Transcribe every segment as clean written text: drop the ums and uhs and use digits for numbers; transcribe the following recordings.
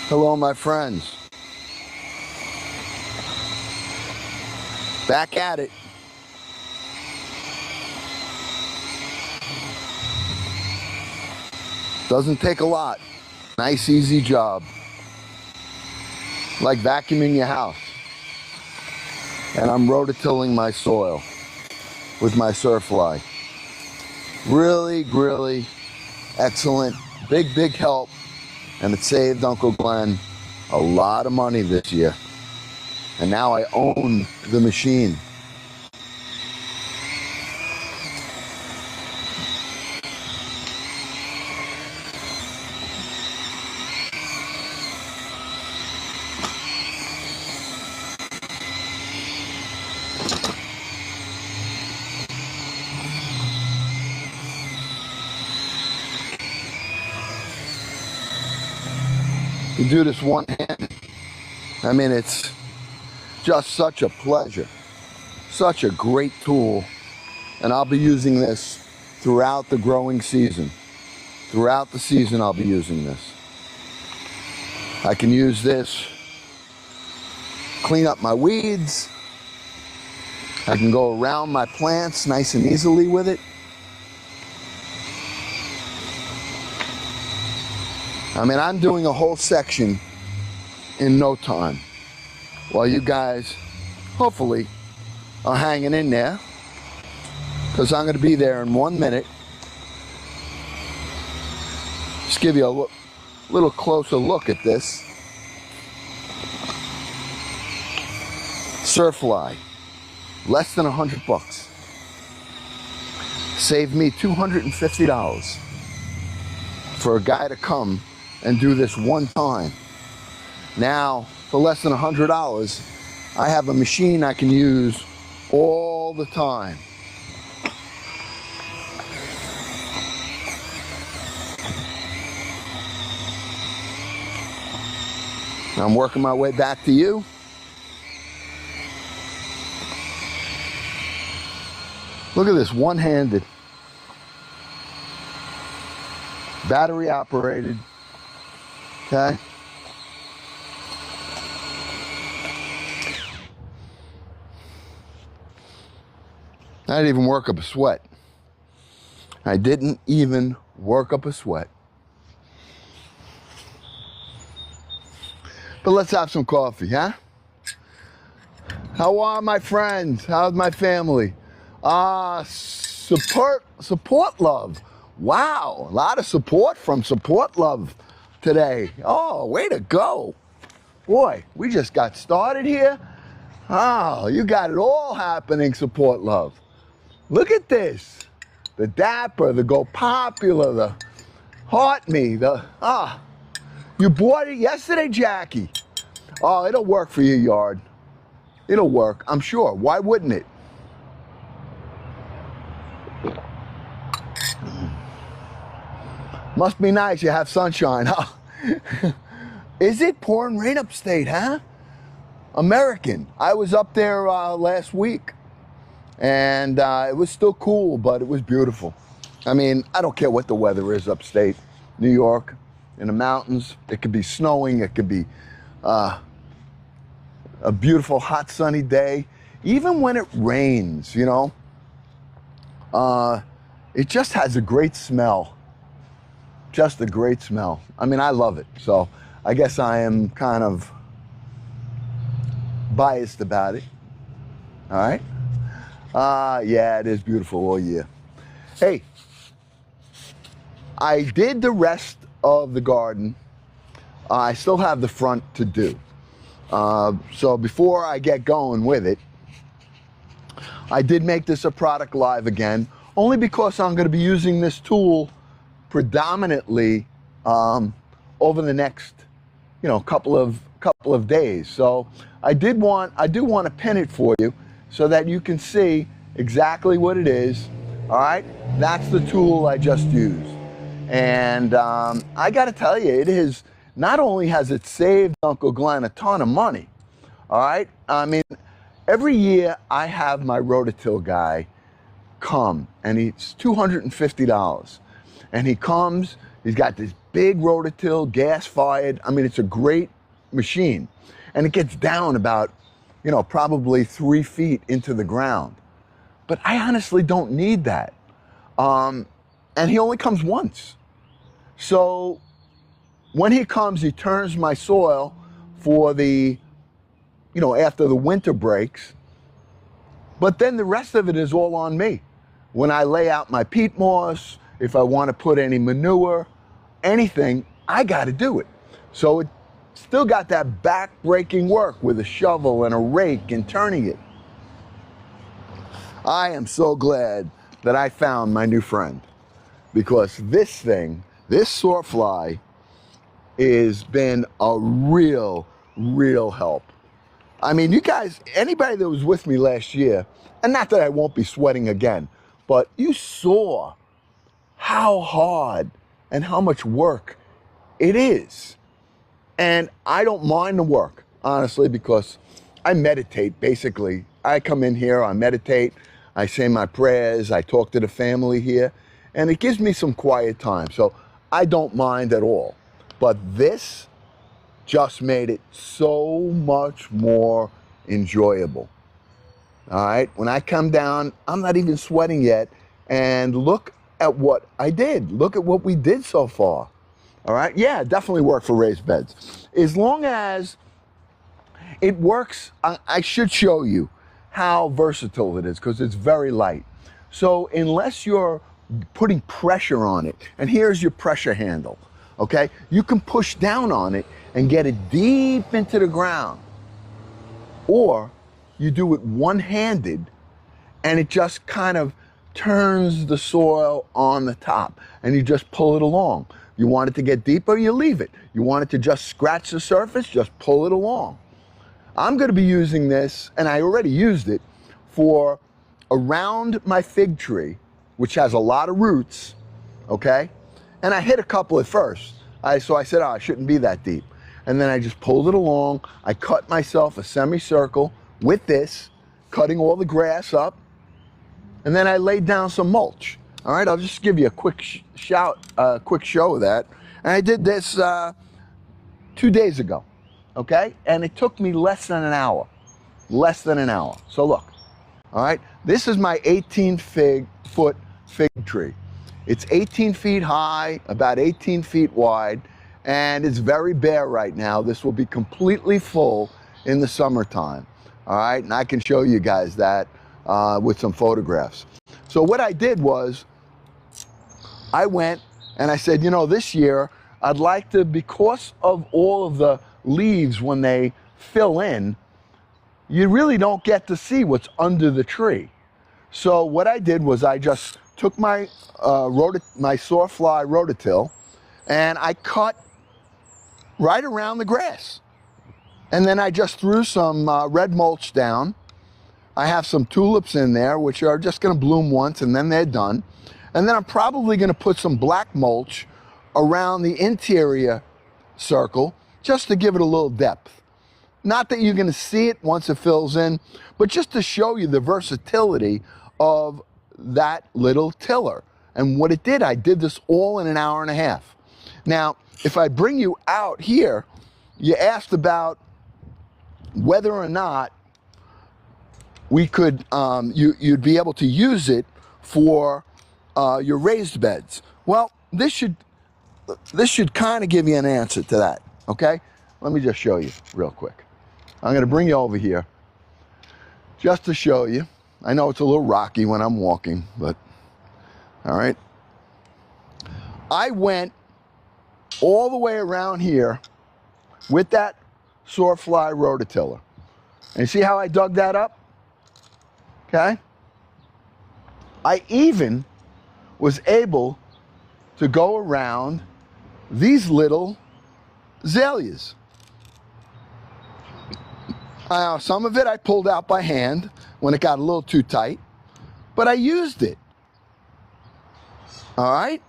Hello, my friends. Back at it. Doesn't take a lot. Nice, easy job. Like vacuuming your house. And I'm rototilling my soil with my Surfly. Really excellent. Big help. And it saved Uncle Glenn a lot of money this year. And now I own the machine. You do this one hand. I mean, it's just such a pleasure. Such a great tool. And I'll be using this throughout the growing season. Throughout the season, I'll be using this. I can use this, clean up my weeds. I can go around my plants nice and easily with it. I mean, I'm doing a whole section in no time. While you guys, hopefully, are hanging in there. Because I'm going to be there in 1 minute. Just give you a little closer look at this. Surfly. Less than $100. Saved me $250 for a guy to come and do this one time. Now, for less than $100, I have a machine I can use all the time. I'm working my way back to you. Look at this, one-handed. Battery operated. Okay. I didn't even work up a sweat. I didn't even work up a sweat. But let's have some coffee, huh? How are my friends? How's my family? Support love. Wow, a lot of support from Support Love today. Oh, way to go. Boy, we just got started here. Oh, you got it all happening, Support Love. Look at this. The Dapper, the Go Popular, the Heart Me, you bought it yesterday, Jackie. Oh, it'll work for your yard. It'll work, I'm sure. Why wouldn't it? Must be nice you have sunshine, huh? Is it pouring rain upstate, huh? American. I was up there last week, and it was still cool, but it was beautiful. I mean, I don't care what the weather is upstate New York, in the mountains. It could be snowing, it could be a beautiful hot sunny day. Even when it rains, you know, it just has a great smell. Just a great smell. I mean, I love it. So I guess I am kind of biased about it. All right. Yeah, it is beautiful all year. Hey, I did the rest of the garden. I still have the front to do. So before I get going with it, I did make this a product live again, only because I'm going to be using this tool predominantly over the next, couple of days. So I do want to pin it for you so that you can see exactly what it is. All right, that's the tool I just used, and I got to tell you, it is not only has it saved Uncle Glenn a ton of money. All right, I mean, every year I have my Rototill guy come, and it's $250. And he comes, He's got this big Rototill, gas-fired. I mean, it's a great machine. And it gets down about, you know, probably 3 feet into the ground. But I honestly don't need that. And he only comes once. So when he comes, he turns my soil for the, you know, after the winter breaks. But then the rest of it is all on me. When I lay out my peat moss, if I want to put any manure, anything, I got to do it. So it still got that back-breaking work with a shovel and a rake and turning it. I am so glad that I found my new friend, because this thing, this sawfly, has been a real help. I mean, you guys, anybody that was with me last year, and not that I won't be sweating again, but you saw how hard and how much work it is. And I don't mind the work, honestly, because I meditate, basically. I come in here, I meditate, I say my prayers, I talk to the family here, and it gives me some quiet time. So I don't mind at all. But this just made it so much more enjoyable. All right, when I come down, I'm not even sweating yet, and look at what I did. Look at what we did so far. All right, yeah, it definitely worked for raised beds. As long as it works, I should show you how versatile it is, because it's very light. So unless you're putting pressure on it, and here's your pressure handle, okay? You can push down on it and get it deep into the ground. Or you do it one-handed, and it just kind of turns the soil on the top, and you just pull it along. You want it to get deeper, you leave it. You want it to just scratch the surface, just pull it along. I'm going to be using this, and I already used it, for around my fig tree, which has a lot of roots, okay? And I hit a couple at first. So I said, oh, I shouldn't be that deep. And then I just pulled it along. I cut myself a semicircle with this, cutting all the grass up. And then I laid down some mulch. All right, I'll just give you a quick show of that. And I did this 2 days ago, okay? And it took me less than an hour. Less than an hour. So look, all right? This is my 18-foot fig tree. It's 18 feet high, about 18 feet wide, and it's very bare right now. This will be completely full in the summertime, all right? And I can show you guys that with some photographs. So what I did was, I went and I said, you know, this year, I'd like to, because of all of the leaves when they fill in, you really don't get to see what's under the tree. So what I did was I just took my sawfly Rototill, and I cut right around the grass. And then I just threw some red mulch down. I have some tulips in there, which are just gonna bloom once and then they're done. And then I'm probably gonna put some black mulch around the interior circle, just to give it a little depth. Not that you're gonna see it once it fills in, but just to show you the versatility of that little tiller. And what it did, I did this all in an hour and a half. Now, if I bring you out here, you asked about whether or not we could, you'd be able to use it for your raised beds. Well, this should kind of give you an answer to that, okay? Let me just show you real quick. I'm gonna bring you over here just to show you. I know it's a little rocky when I'm walking, but all right. I went all the way around here with that sawfly rototiller. And you see how I dug that up? Okay? I even was able to go around these little azaleas. Some of it I pulled out by hand when it got a little too tight, but I used it. All right?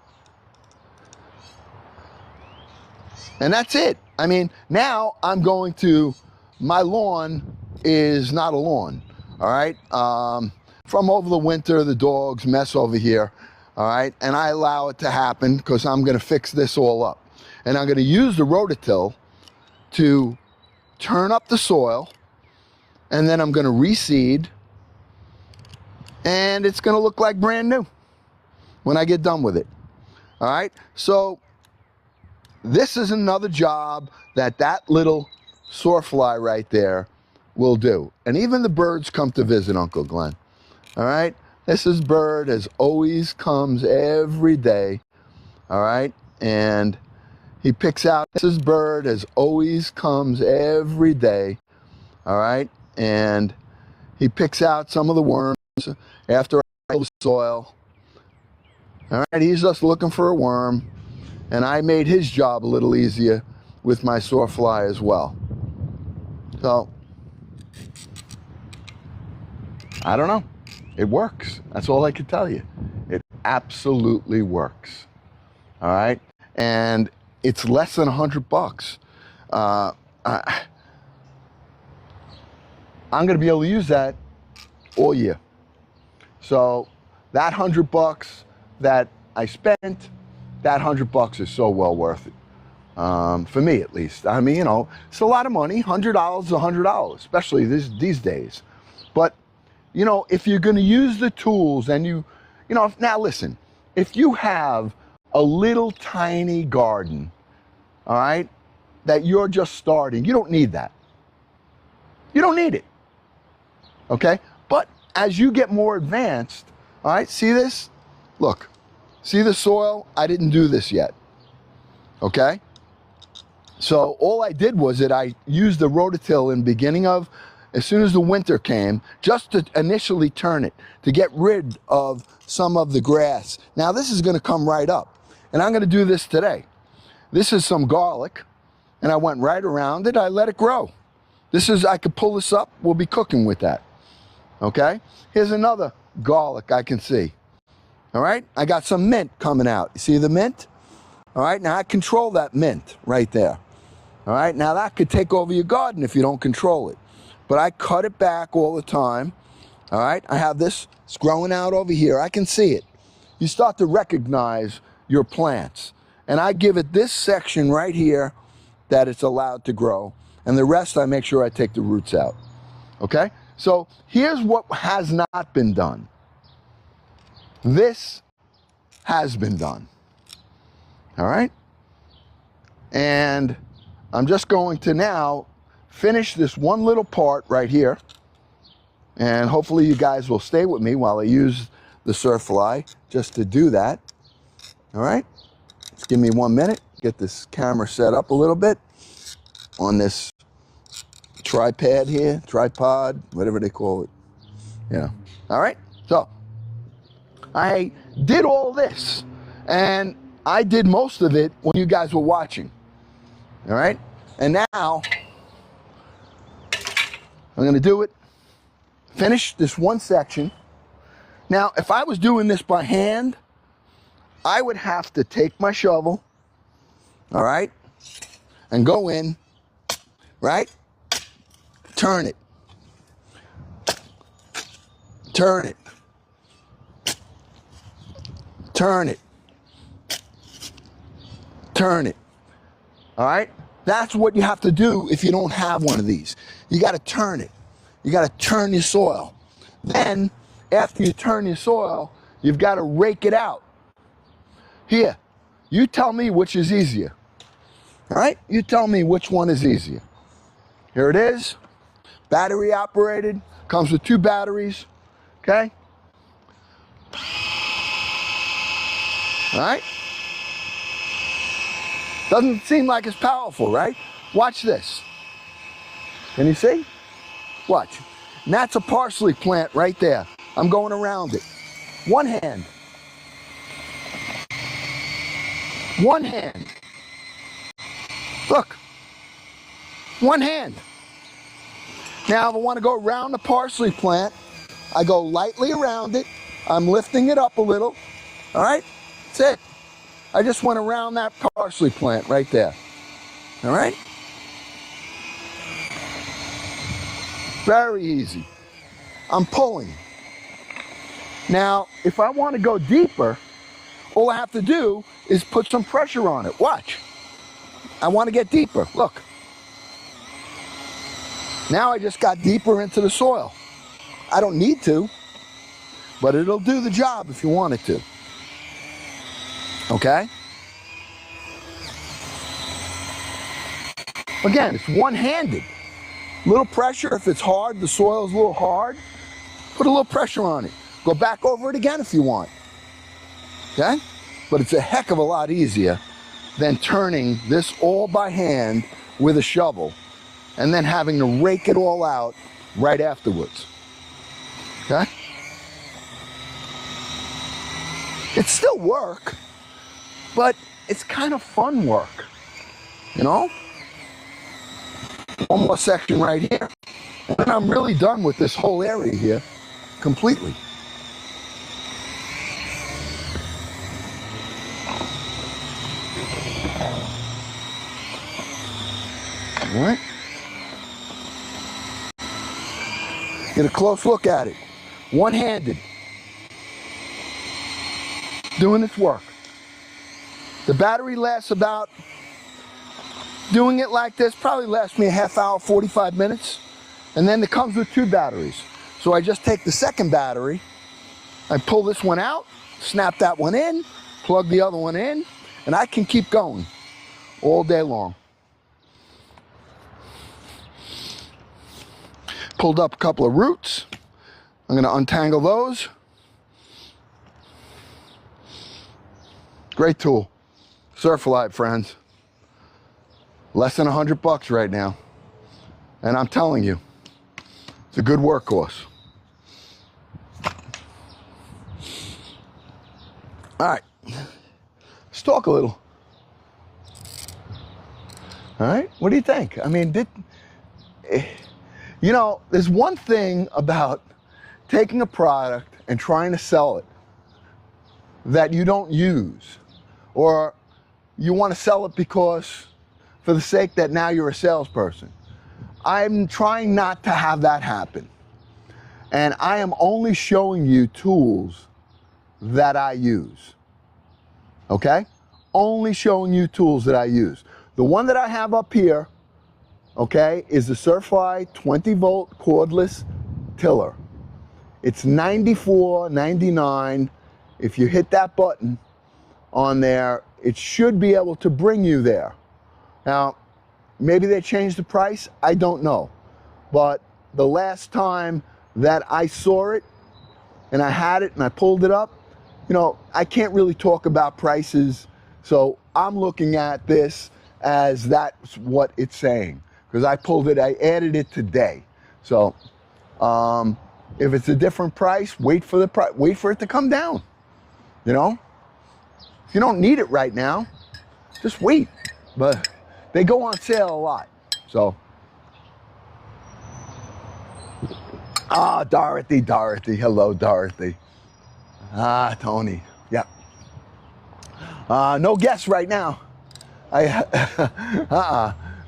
And that's it. I mean, now I'm going to, my lawn is not a lawn, all right? From over the winter, the dogs mess over here. all right? And I allow it to happen because I'm gonna fix this all up. And I'm gonna use the rototill to turn up the soil, and then I'm gonna reseed, and it's gonna look like brand new when I get done with it, all right? So this is another job that little sawfly right there will do. And even the birds come to visit Uncle Glenn, all right? This is bird as always comes every day, all right? And he picks out, this is bird as always comes every day, all right? And he picks out some of the worms after I till the soil, all right? He's just looking for a worm. And I made his job a little easier with my sawfly as well. So, I don't know. It works. That's all I can tell you. It absolutely works. All right? And it's less than $100. I'm going to be able to use that all year. So, that $100 that I spent, that $100 is so well worth it, for me at least. I mean, you know, it's a lot of money. $100 is $100, especially these days. But, you know, if you're going to use the tools and you know, now listen, if you have a little tiny garden, all right, that you're just starting, you don't need that. You don't need it, okay? But as you get more advanced, all right, see this? Look. See the soil? I didn't do this yet, okay? So all I did was that I used the rototill in beginning of, as soon as the winter came, just to initially turn it, to get rid of some of the grass. Now this is gonna come right up, and I'm gonna do this today. This is some garlic, and I went right around it, I let it grow. This is, I could pull this up, we'll be cooking with that, okay? Here's another garlic I can see. All right, I got some mint coming out. You see the mint? All right, now I control that mint right there. All right, now that could take over your garden if you don't control it. But I cut it back all the time. All right, I have this, it's growing out over here. I can see it. You start to recognize your plants. And I give it this section right here that it's allowed to grow. And the rest I make sure I take the roots out. Okay, so here's what has not been done. This has been done, all right? And I'm just going to now finish this one little part right here, and hopefully you guys will stay with me while I use the Surfly just to do that, all right? Just give me 1 minute, get this camera set up a little bit on this tripod here, tripod, whatever they call it, yeah, all right? So, I did all this, and I did most of it when you guys were watching, all right? And now, I'm gonna do it, finish this one section. Now, if I was doing this by hand, I would have to take my shovel, all right, and go in, right? Turn it, turn it, turn it, turn it, all right? That's what you have to do if you don't have one of these. You gotta turn it. You gotta turn your soil. Then, after you turn your soil, you've gotta rake it out. Here, you tell me which is easier, all right? You tell me which one is easier. Here it is, battery operated, comes with 2 batteries, okay? All right? Doesn't seem like it's powerful, right? Watch this. Can you see? Watch. And that's a parsley plant right there. I'm going around it. One hand. One hand. Look. One hand. Now, if I want to go around the parsley plant, I go lightly around it. I'm lifting it up a little. All right? That's it. I just went around that parsley plant right there. All right? Very easy. I'm pulling. Now, if I want to go deeper, All I have to do is put some pressure on it. Watch. I want to get deeper. Look. Now I just got deeper into the soil. I don't need to, but it'll do the job if you want it to. Okay? Again, it's one-handed. Little pressure. If it's hard, the soil's a little hard, put a little pressure on it. Go back over it again if you want. Okay? But it's a heck of a lot easier than turning this all by hand with a shovel and then having to rake it all out right afterwards. Okay? It's still work, but it's kind of fun work, you know? One more section right here, and I'm really done with this whole area here completely. All right. Get a close look at it. One-handed. Doing its work. The battery lasts about, doing it like this, probably lasts me a half hour, 45 minutes. And then it comes with 2 batteries. So I just take the second battery, I pull this one out, snap that one in, plug the other one in, and I can keep going all day long. Pulled up a couple of roots. I'm going to untangle those. Great tool. Surflight, friends. Less than $100 right now. And I'm telling you, it's a good workhorse. All right. Let's talk a little. All right. What do you think? I mean, you know, there's one thing about taking a product and trying to sell it that you don't use, or you want to sell it because for the sake that now you're a salesperson. I'm trying not to have that happen. And I am only showing you tools that I use. Okay? Only showing you tools that I use. The one that I have up here, okay, is the Surfly 20-volt cordless tiller. It's $94.99. If you hit that button on there, it should be able to bring you there. Now, maybe they changed the price, I don't know. But the last time that I saw it and I had it and I pulled it up, you know, I can't really talk about prices, so I'm looking at this as that's what it's saying. Because I pulled it, I added it today. So if it's a different price, wait for it to come down. You know? If you don't need it right now, just wait. But they go on sale a lot. So Dorothy. Hello, Dorothy. Tony. Yeah. No guests right now.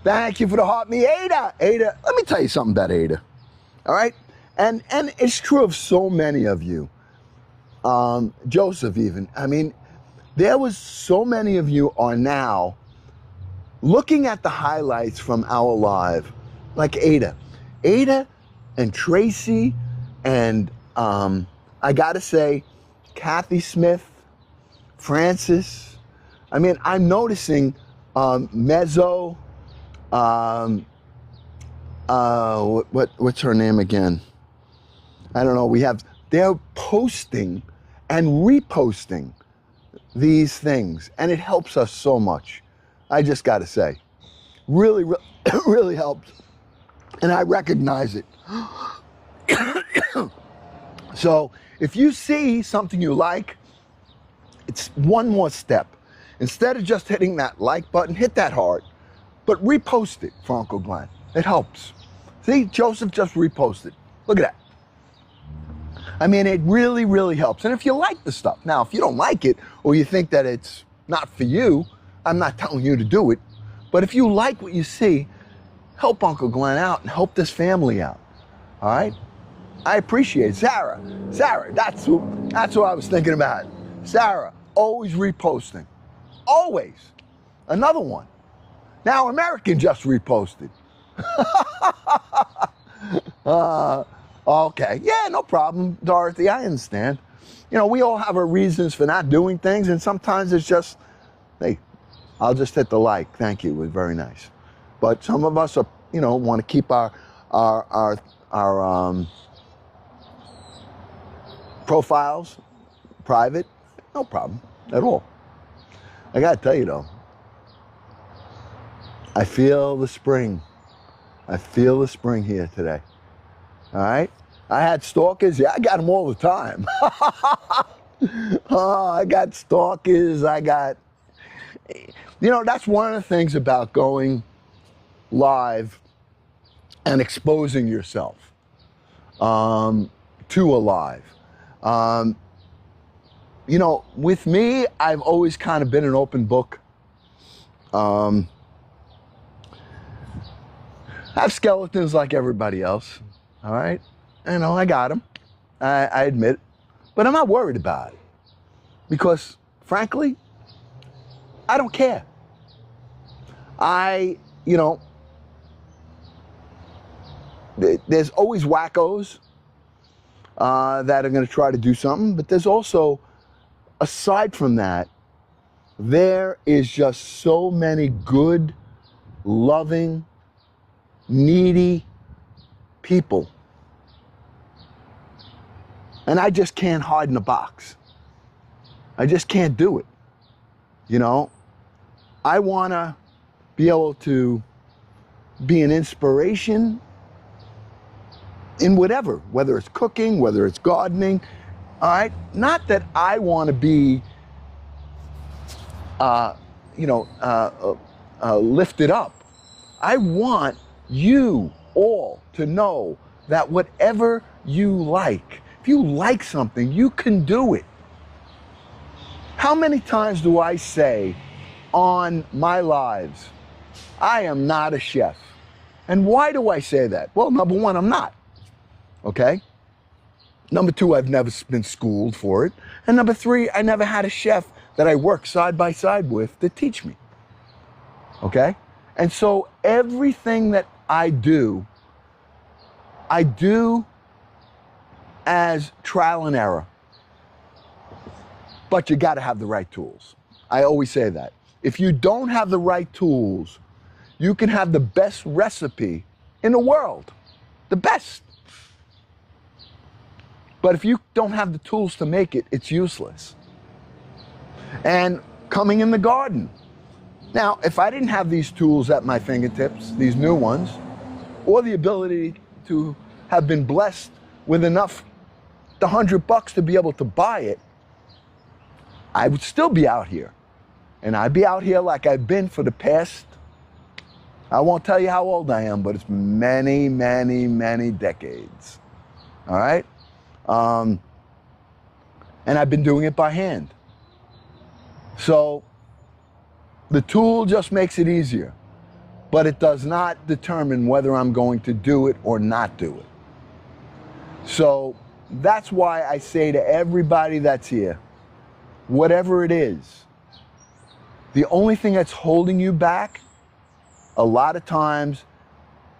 Thank you for the heart, me, Ada. Ada, let me tell you something about Ada. All right? And it's true of so many of you. Joseph even. I mean, there was so many of you are now looking at the highlights from our live, like Ada. Ada and Tracy and I gotta say, Kathy Smith, Francis. I mean, I'm noticing Mezzo, what's her name again? I don't know. They're posting and reposting these things, and it helps us so much. I just got to say, really, really helps, and I recognize it. So if you see something you like, it's one more step. Instead of just hitting that like button, hit that hard, but repost it for Uncle Glenn. It helps. See, Joseph just reposted. Look at that. I mean, it really, really helps. And if you like the stuff, now, if you don't like it, or you think that it's not for you, I'm not telling you to do it, but if you like what you see, help Uncle Glenn out and help this family out, all right? I appreciate it. Sarah, that's who I was thinking about. Sarah, always reposting. Always. Another one. Now American just reposted. Okay, yeah, no problem, Dorothy, I understand. You know, we all have our reasons for not doing things, and sometimes it's just, hey, I'll just hit the like, thank you, it was very nice. But some of us are, you know, want to keep our profiles private. No problem at all. I gotta tell you though, I feel the spring. I feel the spring here today. All right? I had stalkers. Yeah, I got them all the time. Oh, I got stalkers. You know, that's one of the things about going live and exposing yourself to a live. You know, with me, I've always kind of been an open book. I have skeletons like everybody else, all right? You know, I got them, I admit, but I'm not worried about it because, frankly, I don't care. You know, there's always wackos that are going to try to do something, but there's also, aside from that, there is just so many good, loving, needy people. And I just can't hide in a box. I just can't do it. You know, I want to be able to be an inspiration in whatever, whether it's cooking, whether it's gardening. All right, not that I want to be, lifted up. I want you all to know that whatever you like, if you like something, you can do it. How many times do I say on my lives, I am not a chef? And why do I say that? Well, number one, I'm not. Okay? Number two, I've never been schooled for it. And number three, I never had a chef that I worked side by side with to teach me. Okay? And so everything that I do as trial and error. But you got to have the right tools. I always say that. If you don't have the right tools, you can have the best recipe in the world. The best. But if you don't have the tools to make it, it's useless. And coming in the garden. Now, if I didn't have these tools at my fingertips, these new ones, or the ability to have been blessed with enough, the $100 to be able to buy it, I would still be out here. And I'd be out here like I've been for the past, I won't tell you how old I am, but it's many, many, many decades. All right? And I've been doing it by hand. So the tool just makes it easier, but it does not determine whether I'm going to do it or not do it. So that's why I say to everybody that's here, whatever it is, the only thing that's holding you back a lot of times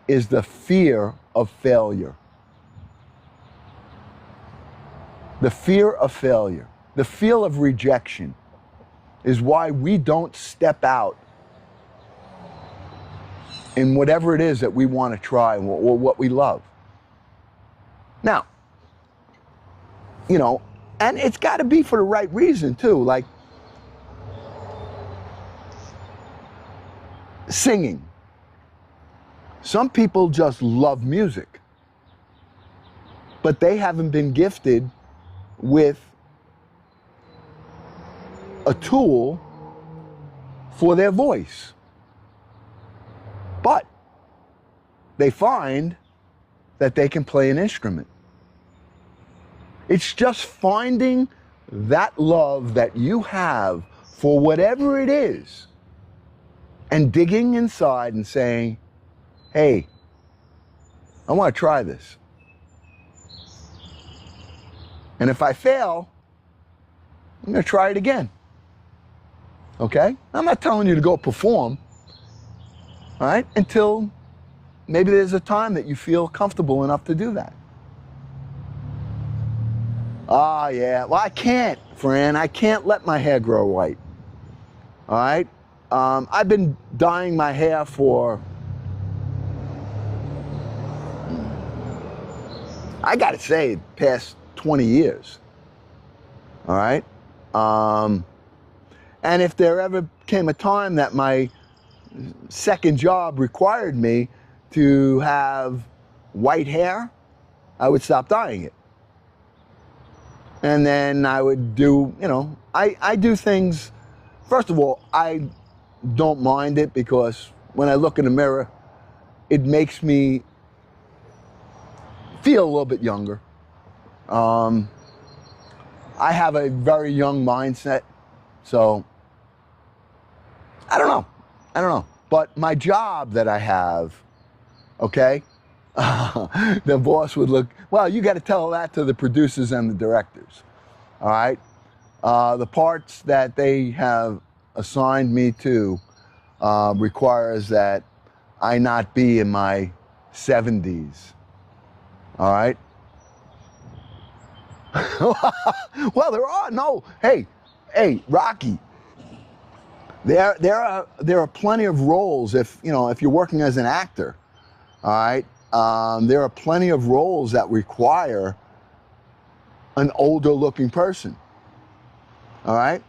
is the fear of failure. The fear of failure, the fear of rejection is why we don't step out in whatever it is that we want to try or what we love. Now, you know, and it's got to be for the right reason too, like singing. Some people just love music, but they haven't been gifted with a tool for their voice. But they find that they can play an instrument. It's just finding that love that you have for whatever it is and digging inside and saying, hey, I want to try this. And if I fail, I'm going to try it again. okay? I'm not telling you to go perform, all right, until maybe there's a time that you feel comfortable enough to do that. Ah, yeah, well, I can't, Fran, I can't let my hair grow white, all right? I've been dyeing my hair for, I gotta say, past 20 years, all right? And if there ever came a time that my second job required me to have white hair, I would stop dyeing it. And then I would do, you know, I do things, first of all, I don't mind it because when I look in the mirror, it makes me feel a little bit younger. I have a very young mindset, so I don't know. But my job that I have, okay, the boss would look, well, you got to tell that to the producers and the directors, all right? The parts that they have assigned me to requires that I not be in my 70s, all right? Well, there are no, hey, Rocky, there are plenty of roles if you're working as an actor, all right? There are plenty of roles that require an older looking person, all right?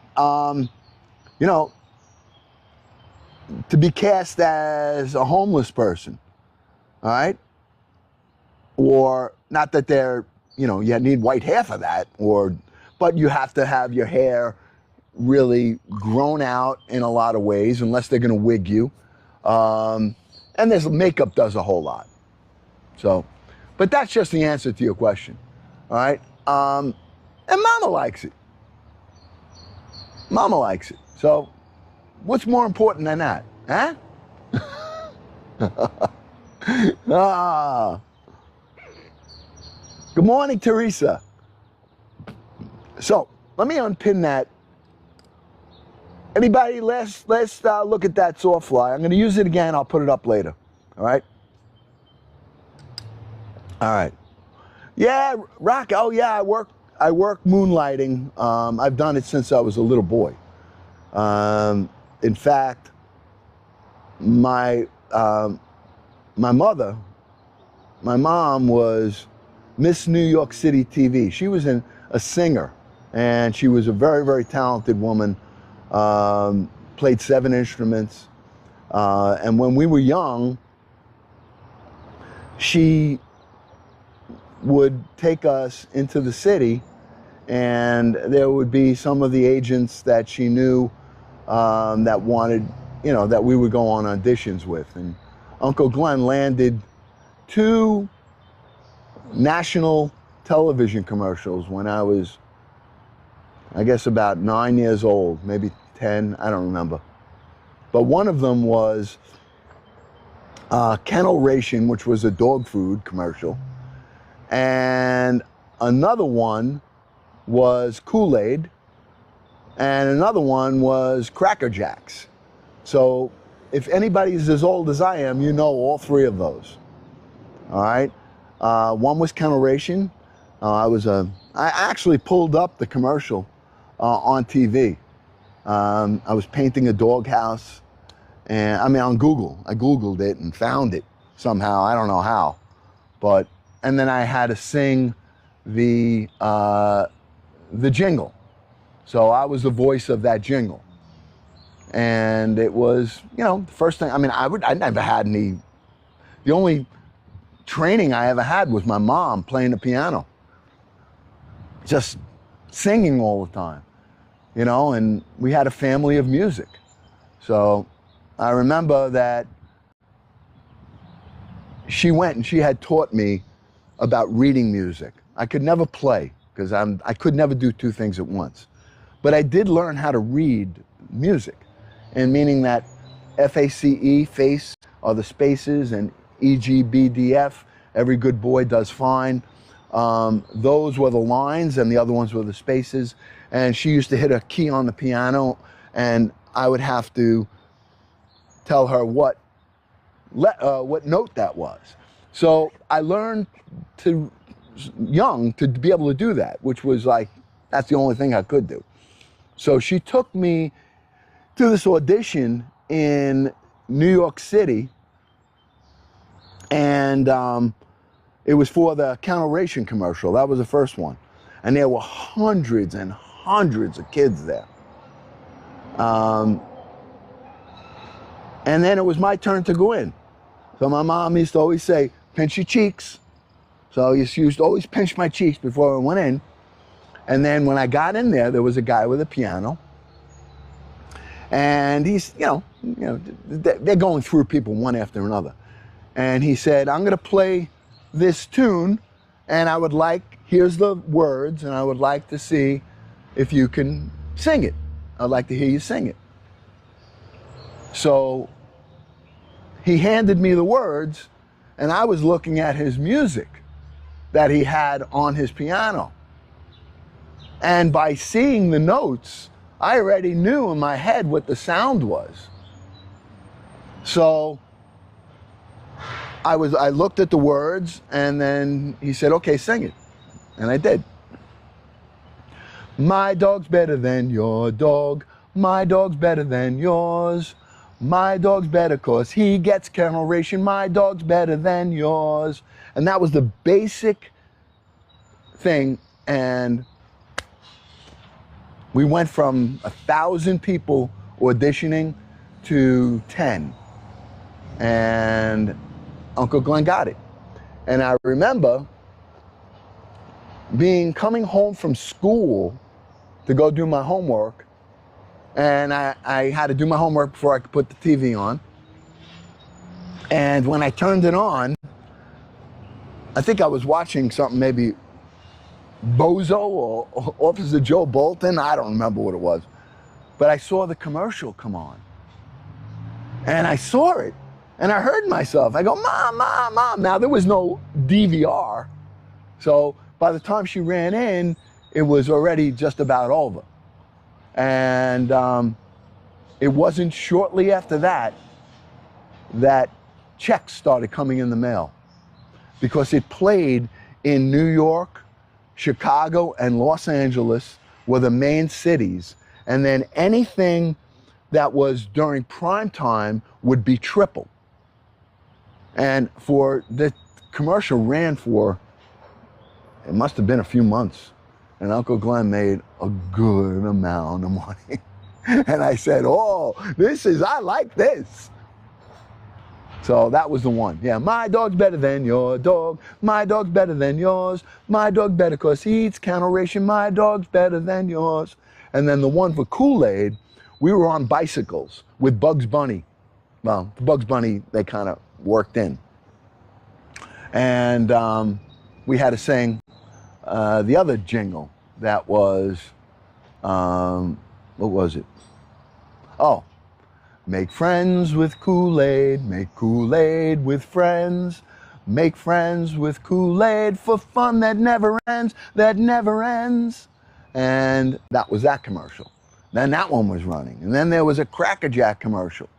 To be cast as a homeless person, all right? Or not that they're, you need white hair for that, but you have to have your hair really grown out in a lot of ways, unless they're going to wig you. And makeup does a whole lot. So, but that's just the answer to your question, all right? And Mama likes it. Mama likes it. So, what's more important than that, huh? Good morning, Teresa. So, let me unpin that. Anybody, let's look at that sawfly. I'm going to use it again. I'll put it up later. All right? All right. Yeah, Rock. Oh, yeah, I work moonlighting. I've done it since I was a little boy. In fact, my mom was Miss New York City TV. She was a singer, and she was a very, very talented woman. Played 7 instruments. And when we were young, she would take us into the city, and there would be some of the agents that she knew that wanted, that we would go on auditions with. And Uncle Glenn landed 2 national television commercials when I was, I guess, about 9 years old, maybe 10, I don't remember. But one of them was Kennel Ration, which was a dog food commercial. And another one was Kool-Aid. And another one was Cracker Jacks. So if anybody's as old as I am, you know all 3 of those. All right? One was Kennel Ration. I actually pulled up the commercial on TV. I was painting a doghouse, and on Google. I Googled it and found it somehow. I don't know how, and then I had to sing the jingle. So I was the voice of that jingle, and it was, the first thing. I never had any. The only training I ever had was my mom playing the piano, just singing all the time, and we had a family of music. So I remember that she went and she had taught me about reading music. I could never play because I could never do 2 things at once. But I did learn how to read music, and meaning that FACE, face, are the spaces, and EGBDF, every good boy does fine. Those were the lines, and the other ones were the spaces. And she used to hit a key on the piano, and I would have to tell her what note that was. So I learned young to be able to do that, which was like, that's the only thing I could do. So she took me to this audition in New York City, and it was for the counter-ration commercial. That was the first one. And there were hundreds and hundreds of kids there. And then it was my turn to go in. So my mom used to always say, pinch your cheeks. So she used to always pinch my cheeks before I went in. And then when I got in there was a guy with a piano. And he's, they're going through people one after another. And he said, I'm going to play this tune, and I would like, here's the words, and I would like to see if you can sing it. I'd like to hear you sing it. So he handed me the words, and I was looking at his music that he had on his piano. And by seeing the notes, I already knew in my head what the sound was. So I looked at the words, and then he said, okay, sing it. And I did. My dog's better than your dog. My dog's better than yours. My dog's better 'cause he gets kennel ration. My dog's better than yours. And that was the basic thing. And we went from 1,000 people auditioning to 10. And Uncle Glenn got it. And I remember coming home from school to go do my homework. And I had to do my homework before I could put the TV on. And when I turned it on, I think I was watching something, maybe Bozo or Officer Joe Bolton. I don't remember what it was. But I saw the commercial come on. And I saw it. And I heard myself. I go, Mom, Mom, Mom. Now, there was no DVR. So by the time she ran in, it was already just about over. And it wasn't shortly after that checks started coming in the mail, because it played in New York, Chicago, and Los Angeles were the main cities. And then anything that was during prime time would be triple. And for the commercial ran for, it must have been a few months. And Uncle Glenn made a good amount of money. And I said, oh, I like this. So that was the one. Yeah, my dog's better than your dog. My dog's better than yours. My dog's better 'cause he eats kennel ration. My dog's better than yours. And then the one for Kool-Aid, we were on bicycles with Bugs Bunny. Well, Bugs Bunny, they kind of worked in. And we had to sing the other jingle that was, what was it? Oh, make friends with Kool-Aid, make Kool-Aid with friends, make friends with Kool-Aid for fun that never ends, that never ends. And that was that commercial. Then that one was running. And then there was a Cracker Jack commercial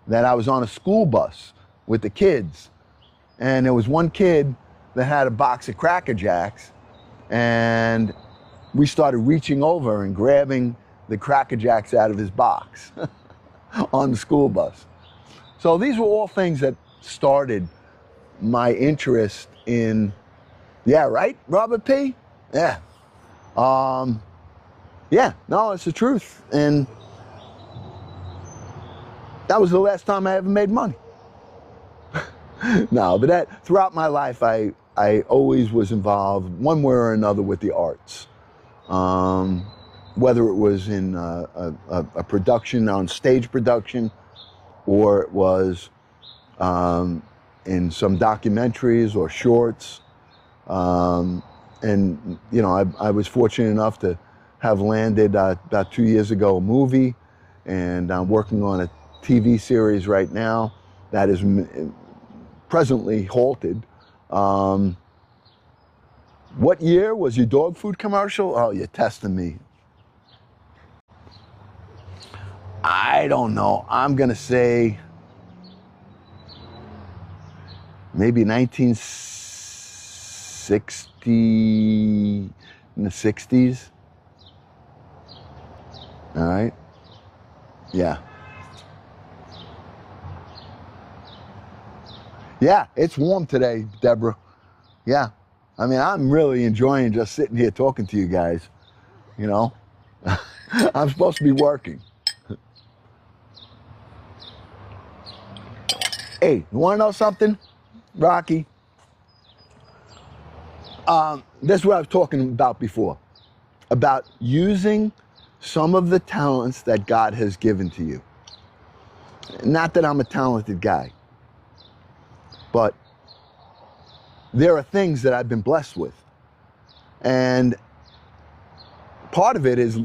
that I was on a school bus with the kids. And there was one kid that had a box of Cracker Jacks, and we started reaching over and grabbing the Cracker Jacks out of his box on the school bus. So these were all things that started my interest in, yeah, right, Robert P? Yeah. Yeah, no, it's the truth. And that was the last time I ever made money. No, but throughout my life, I always was involved one way or another with the arts. Whether it was in a production, on stage production, or it was in some documentaries or shorts. And, I was fortunate enough to have landed about 2 years ago a movie, and I'm working on a TV series right now that is presently halted. What year was your dog food commercial? Oh, you're testing me. I don't know. I'm going to say maybe 1960, in the 60s. All right. Yeah. Yeah, it's warm today, Deborah. Yeah. I mean, I'm really enjoying just sitting here talking to you guys. You know, I'm supposed to be working. Hey, you want to know something, Rocky? This is what I was talking about before, about using some of the talents that God has given to you. Not that I'm a talented guy, but there are things that I've been blessed with. And part of it is,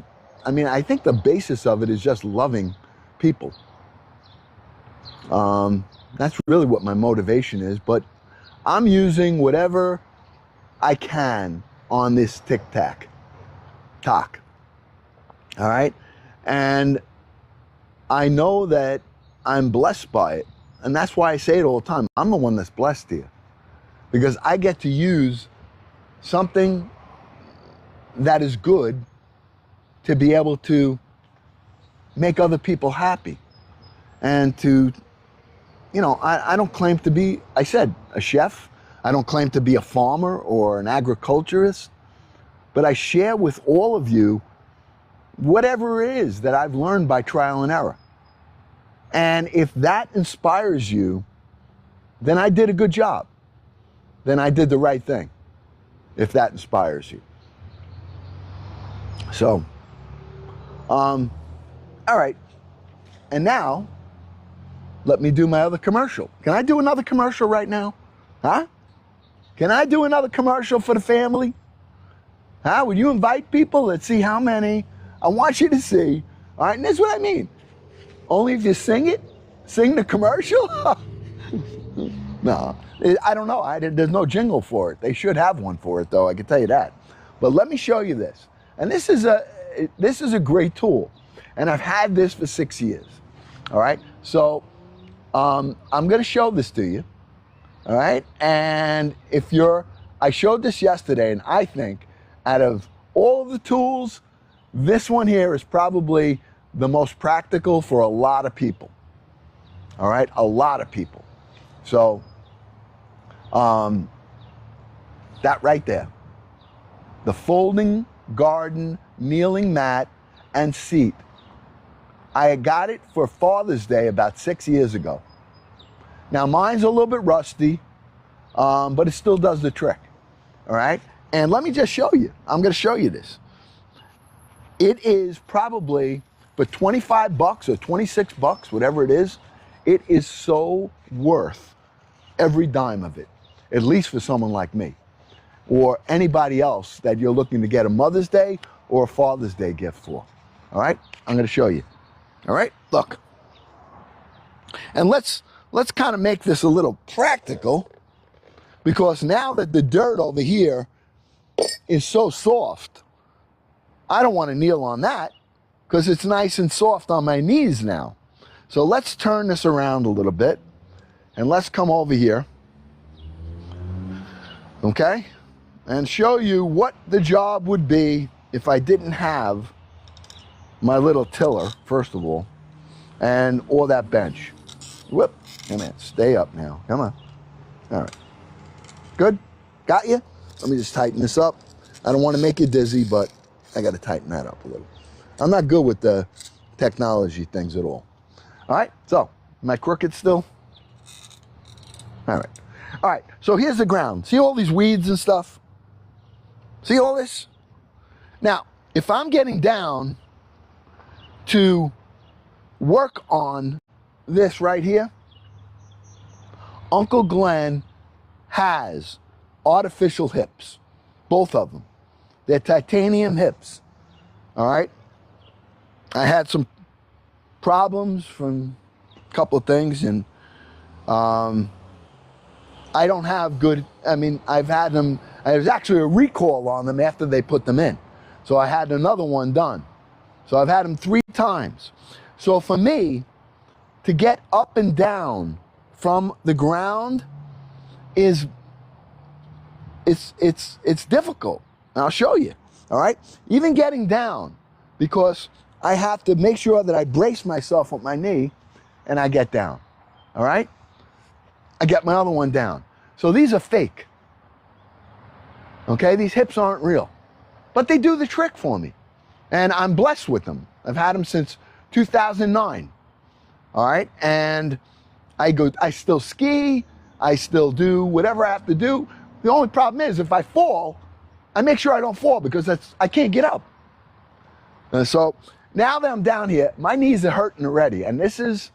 I mean, I think the basis of it is just loving people. That's really what my motivation is, but I'm using whatever I can on this tic-tac talk. All right? And I know that I'm blessed by it. And that's why I say it all the time. I'm the one that's blessed here. Because I get to use something that is good to be able to make other people happy. And to, you know, I don't claim to be, I said, a chef. I don't claim to be a farmer or an agriculturist. But I share with all of you whatever it is that I've learned by trial and error. And if that inspires you, then I did a good job. Then I did the right thing, if that inspires you. So, all right. And now, let me do my other commercial. Can I do another commercial right now? Huh? Can I do another commercial for the family? Huh? Would you invite people? Let's see how many. I want you to see. All right, and this is what I mean. Only if you sing it? Sing the commercial? No, I don't know. There's no jingle for it. They should have one for it, though. I can tell you that. But let me show you this. And this is a great tool. And I've had this for 6 years. All right? So I'm going to show this to you. All right? And I showed this yesterday, and I think out of all of the tools, this one here is probably the most practical for a lot of people. All right? A lot of people. So, that right there. The folding garden kneeling mat and seat. I got it for Father's Day about 6 years ago. Now mine's a little bit rusty, but it still does the trick. All right? And let me just show you. I'm going to show you this. It is probably for 25 bucks or 26 bucks, whatever it is so worth every dime of it, at least for someone like me or anybody else that you're looking to get a Mother's Day or a Father's Day gift for. All right? I'm going to show you. All right? Look. And let's kind of make this a little practical, because now that the dirt over here is so soft, I don't want to kneel on that because it's nice and soft on my knees now. So let's turn this around a little bit and let's come over here, okay, and show you what the job would be if I didn't have my little tiller, first of all, or that bench. Whoop, come on, stay up now, come on. All right, good, got you? Let me just tighten this up. I don't want to make you dizzy, but I got to tighten that up a little. I'm not good with the technology things at all. All right, so am I crooked still? All right, so here's the ground. See all these weeds and stuff? See all this? Now, if I'm getting down to work on this right here, Uncle Glenn has artificial hips, both of them. They're titanium hips, all right? I had some problems from a couple of things, and I don't have good, I mean, I've had them, there's actually a recall on them after they put them in. So I had another one done. So I've had them 3 times. So for me, to get up and down from the ground is it's difficult. And I'll show you. All right? Even getting down, because I have to make sure that I brace myself with my knee and I get down. All right? I get my other one down. So these are fake. Okay? These hips aren't real. But they do the trick for me. And I'm blessed with them. I've had them since 2009. All right? And I still ski. I still do whatever I have to do. The only problem is if I fall, I make sure I don't fall because I can't get up. And so now that I'm down here, my knees are hurting already. And this is,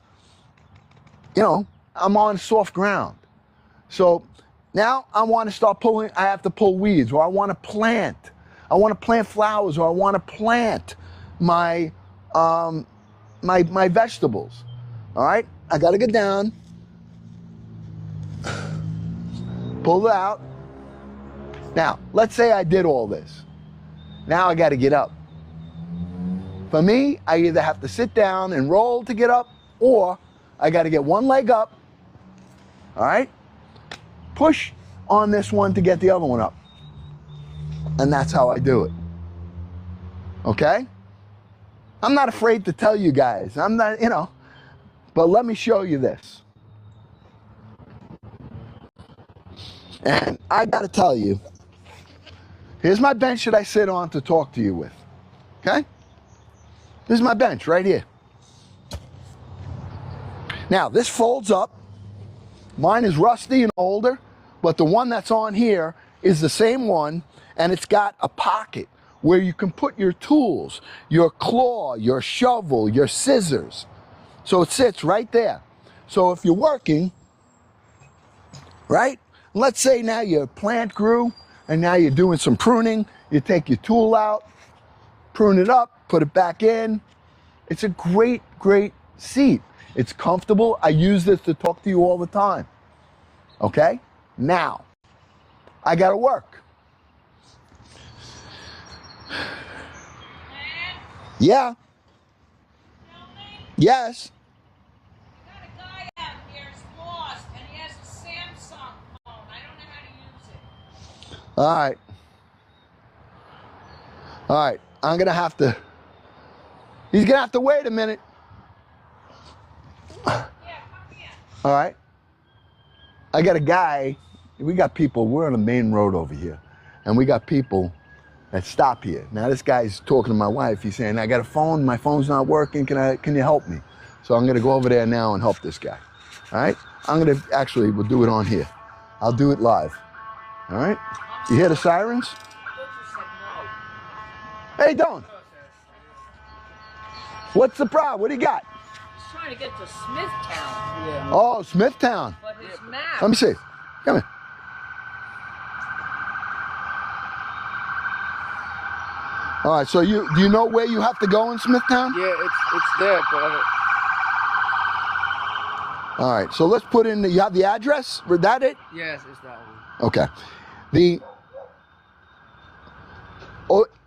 you know, I'm on soft ground. So now I want to start pulling, I have to pull weeds, or I want to plant. I want to plant flowers, or I want to plant my my vegetables. All right? I got to get down. Pull it out. Now, let's say I did all this. Now I got to get up. For me, I either have to sit down and roll to get up, or I got to get one leg up, all right? Push on this one to get the other one up. And that's how I do it. Okay? I'm not afraid to tell you guys. I'm not, you know, but let me show you this. And I got to tell you, here's my bench that I sit on to talk to you with. Okay? This is my bench right here. Now, this folds up. Mine is rusty and older, but the one that's on here is the same one, and it's got a pocket where you can put your tools, your claw, your shovel, your scissors. So it sits right there. So if you're working, right? Let's say now your plant grew, and now you're doing some pruning. You take your tool out, prune it up, put it back in. It's a great, great seat. It's comfortable. I use this to talk to you all the time. Okay? Now, I got to work. Yeah. Yes. Got a guy out here who's lost, and he has a Samsung phone. I don't know how to use it. All right. All right. I'm going to have to. He's going to have to wait a minute. Yeah, come here. All right. I got a guy. We got people. We're on the main road over here. And we got people that stop here. Now this guy's talking to my wife. He's saying, I got a phone. My phone's not working. Can you help me? So I'm going to go over there now and help this guy. All right. I'm going to actually, we'll do it on here. I'll do it live. All right. You hear the sirens? Hey, Don. What's the problem? What do you got? He's trying to get to Smithtown. Yeah. Oh, Smithtown. But his map. Let me see. Come here. All right, so do you know where you have to go in Smithtown? Yeah, it's there, but All right, so let's put in, you have the address? Was that it? yes, it's that one. Okay.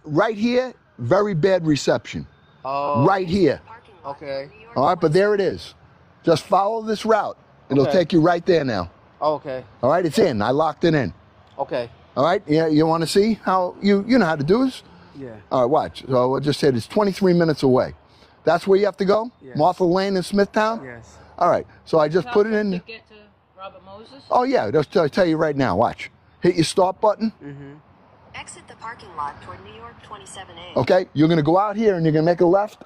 Right here, very bad reception. Oh. Right here. Okay. All right, but there it is. Just follow this route. It'll Okay. take you right there now. Okay. All right, it's in. I locked it in. Okay. All right, yeah, you want to see how, you know how to do this? Yeah. All right, watch. So I just said it's 23 minutes away. That's where you have to go? Yes. Martha Lane in Smithtown? Yes. All right, so I just put it To in. get to Robert Moses? Oh, yeah, I'll tell you right now. Watch. Hit your start button. Mm-hmm. Exit the parking lot toward New York 27A. Okay, you're going to go out here and you're going to make a left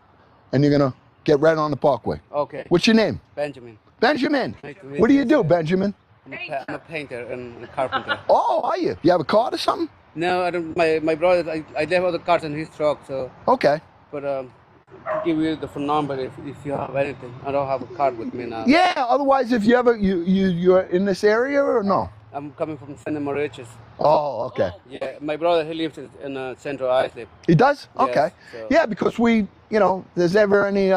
and you're going to get right on the parkway. Okay. What's your name? Benjamin. Benjamin. Nice to meet What do you, you do, sir. Benjamin? I'm a painter and a carpenter. Oh, are you? You have a card or something? No, I don't. My brother, I left all the cards in his truck, so. Okay. But I'll give you the phone number if you have anything. I don't have a card with me now. Yeah, otherwise if you ever, you're in this area or no? I'm coming from St. Mauritius. Oh, okay. Yeah, my brother, he lives in Central Islip. He does? Yes, Okay. so- Yeah, because there's ever any,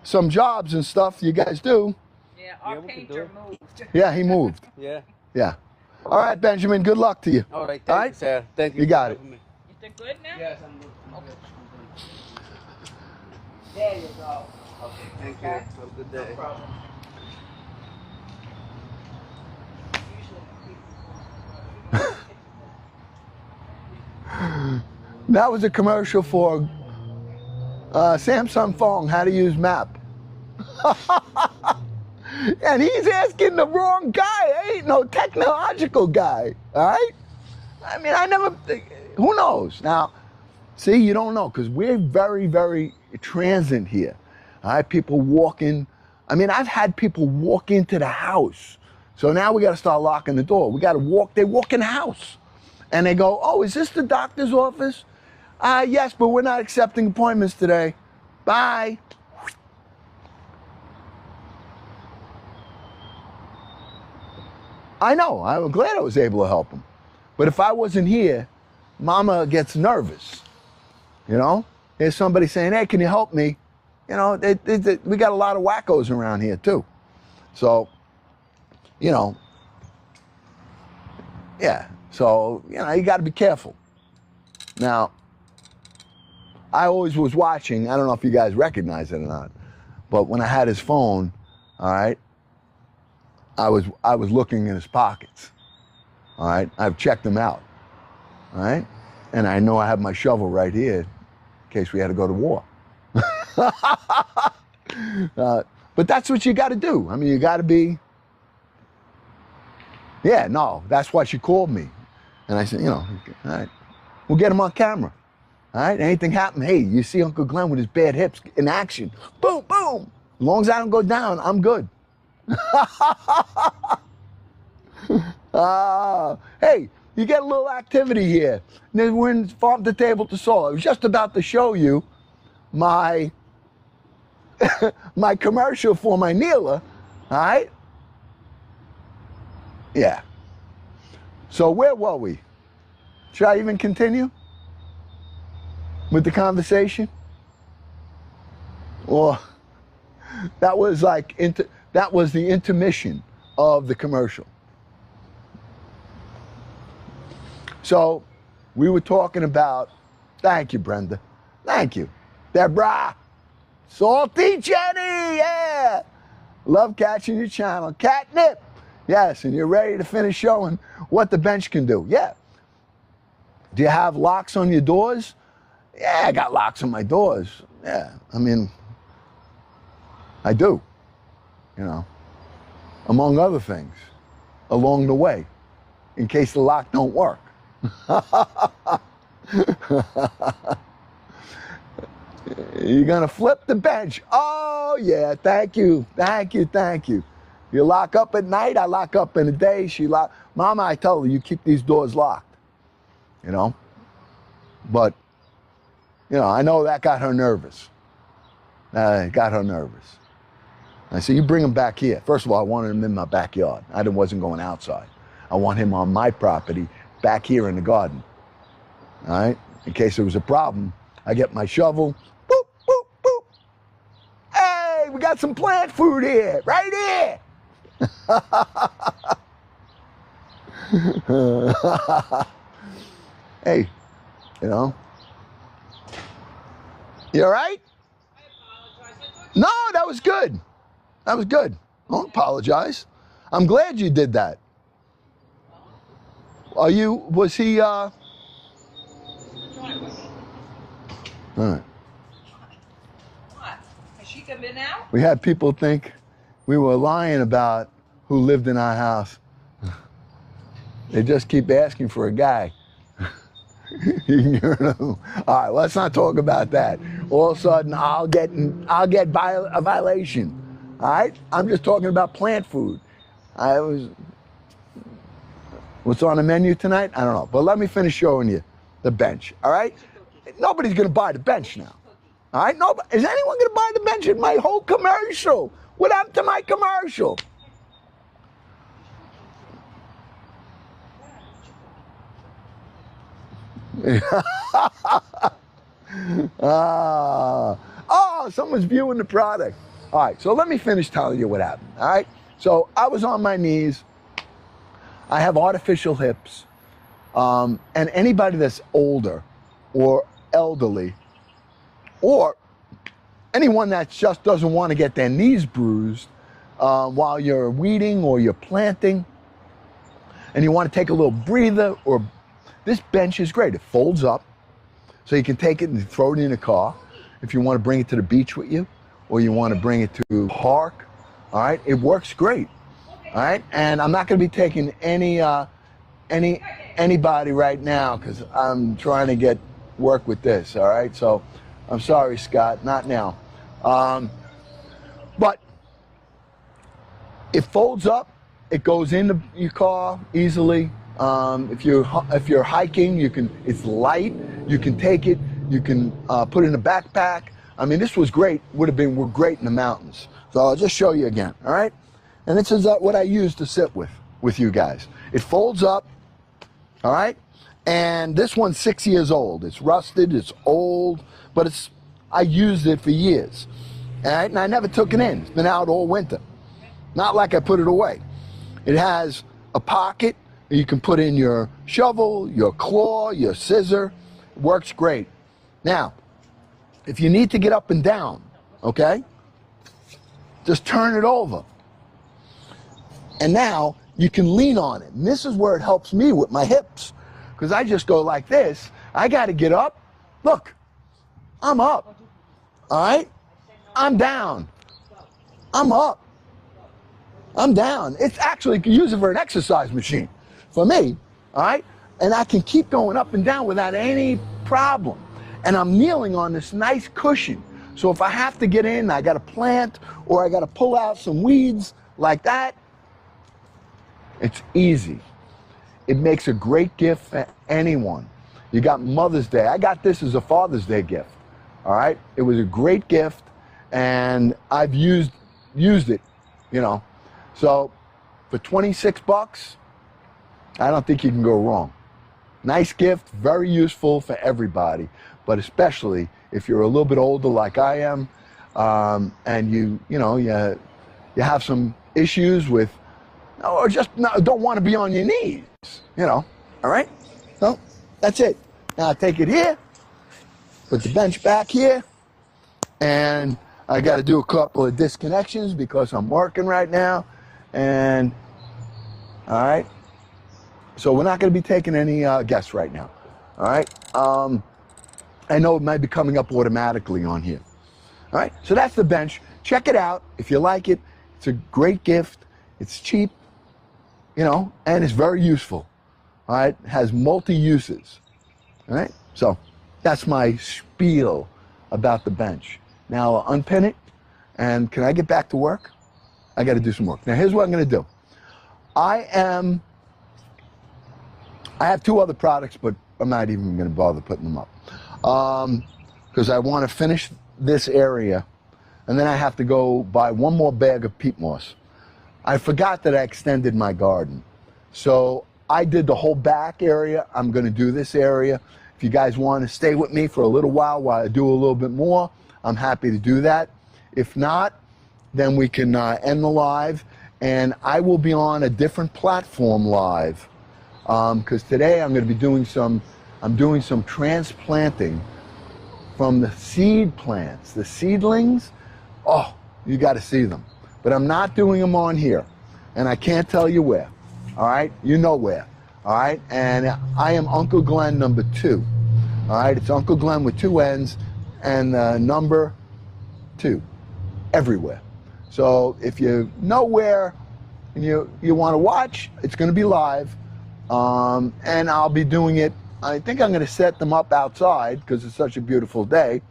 some jobs and stuff you guys do. Yeah, our Yeah, we can do painter it. moved. Yeah, he moved. Yeah. Yeah. All right, Benjamin, good luck to you. All right. All Thank right? you, sir. Thank you. You for got it. having me. You think good now? Yes, I'm good. There you go. Okay, thank you. Okay. Have a good day. No problem. Usually people That was a commercial for Samsung phone, how to use map. And he's asking the wrong guy. I ain't no technological guy, all right? I mean, I never, who knows? Now, see, you don't know, because we're very, very transient here. All right, people walking. I mean, I've had people walk into the house. So now we got to start locking the door. We got to walk, they walk in the house. And they go, oh, is this the doctor's office? Yes, but we're not accepting appointments today. Bye. I know, I'm glad I was able to help him. But if I wasn't here, Mama gets nervous. You know, here's somebody saying, hey, can you help me? You know, we got a lot of wackos around here too. So, you know, yeah. So, you know, you got to be careful. Now, I always was watching, I don't know if you guys recognize it or not, but when I had his phone, all right, I was looking in his pockets. All right, I've checked them out. All right, and I know I have my shovel right here in case we had to go to war. But that's what you got to do. I mean, you got to be. Yeah, no, that's why she called me, and I said, you know, all right, we'll get him on camera. All right, anything happen? Hey, you see Uncle Glenn with his bad hips in action? Boom, boom. As long as I don't go down, I'm good. Hey, you get a little activity here. We're in Farm to Table to Soul. I was just about to show you my my commercial for my kneeler. All right? Yeah. So where were we? Should I even continue with the conversation? Or that was like that was the intermission of the commercial. So we were talking about, thank you, Brenda. Thank you. Deborah. Salty Jenny, yeah. Love catching your channel. Catnip. Yes, and you're ready to finish showing what the bench can do. Yeah. Do you have locks on your doors? Yeah, I got locks on my doors. Yeah, I mean, I do, you know, among other things, along the way, in case the lock don't work. You're gonna flip the bench. Oh yeah, thank you, thank you, thank you. You lock up at night, I lock up in the day. She lock. Mama, I tell her, you keep these doors locked, you know. But, you know, I know that got her nervous. Got her nervous. I said, you bring him back here. First of all, I wanted him in my backyard. I wasn't going outside. I want him on my property, back here in the garden. All right? In case there was a problem, I get my shovel. Boop, boop, boop. Hey, we got some plant food here, right here. Hey, you know. You all right? I apologize. No, that was good. That was good. Don't apologize. I'm glad you did that. Was he, All right. What? Has she been out? We had people think we were lying about who lived in our house. They just keep asking for a guy. All right, let's not talk about that. All of a sudden, I'll get a violation. All right, I'm just talking about plant food. What's on the menu tonight? I don't know, but let me finish showing you the bench. All right, nobody's gonna buy the bench now. All right, nobody. Is anyone gonna buy the bench in my whole commercial? What happened to my commercial? Someone's viewing the product. All right, so let me finish telling you what happened. All right, so I was on my knees. I have artificial hips, and anybody that's older or elderly, or anyone that just doesn't want to get their knees bruised while you're weeding or you're planting, and you want to take a little breather, or this bench is great. It folds up, so you can take it and throw it in a car if you want to bring it to the beach with you, or you want to bring it to a park. All right, it works great. All right, and I'm not going to be taking anybody right now because I'm trying to get work with this. All right, so I'm sorry, Scott, not now. But it folds up. It goes into your car easily. If you're hiking, you can. It's light. You can take it. You can put it in a backpack. I mean, this was great. Would have been great in the mountains. So I'll just show you again. All right. And this is what I use to sit with you guys. It folds up. All right. And this one's 6 years old. It's rusted. It's old, but I used it for years. All right. And I never took it in. It's been out all winter. Not like I put it away. It has a pocket. You can put in your shovel, your claw, your scissor. It works great. Now, if you need to get up and down, okay, just turn it over. And now you can lean on it. And this is where it helps me with my hips. Because I just go like this. I got to get up. Look, I'm up. All right? I'm down. I'm up. I'm down. It's actually, you can use it for an exercise machine for me, all right? And I can keep going up and down without any problem. And I'm kneeling on this nice cushion. So if I have to get in, I got to plant or I got to pull out some weeds like that, it's easy. It makes a great gift for anyone. You got Mother's Day. I got this as a Father's Day gift, all right? It was a great gift, and I've used it, you know. So for 26 bucks, I don't think you can go wrong. Nice gift, very useful for everybody, but especially if you're a little bit older like I am, and you have some issues with, or just don't want to be on your knees, you know, all right? So that's it. Now take it here, put the bench back here, and I got to do a couple of disconnections because I'm working right now. And all right, so we're not going to be taking any guests right now. All right, I know it might be coming up automatically on here. All right, so that's the bench. Check it out if you like it. It's a great gift. It's cheap, you know, and it's very useful. All right, it has multi uses. All right, so that's my spiel about the bench. Now I'll unpin it, and can I get back to work? I got to do some work. Now, here's what I'm going to do. I have two other products, but I'm not even going to bother putting them up. Because I want to finish this area, and then I have to go buy one more bag of peat moss. I forgot that I extended my garden. So I did the whole back area. I'm going to do this area. If you guys want to stay with me for a little while I do a little bit more, I'm happy to do that. If not, then we can end the live, and I will be on a different platform live, because today I'm going to be doing some transplanting from the seed plants, the seedlings. Oh, you got to see them, but I'm not doing them on here, and I can't tell you where. All right, you know where. All right, and I am Uncle Glenn number 2. All right, it's Uncle Glenn with 2 N's and number 2 everywhere. So if you know where and you want to watch, it's going to be live, and I'll be doing it. I think I'm going to set them up outside because it's such a beautiful day.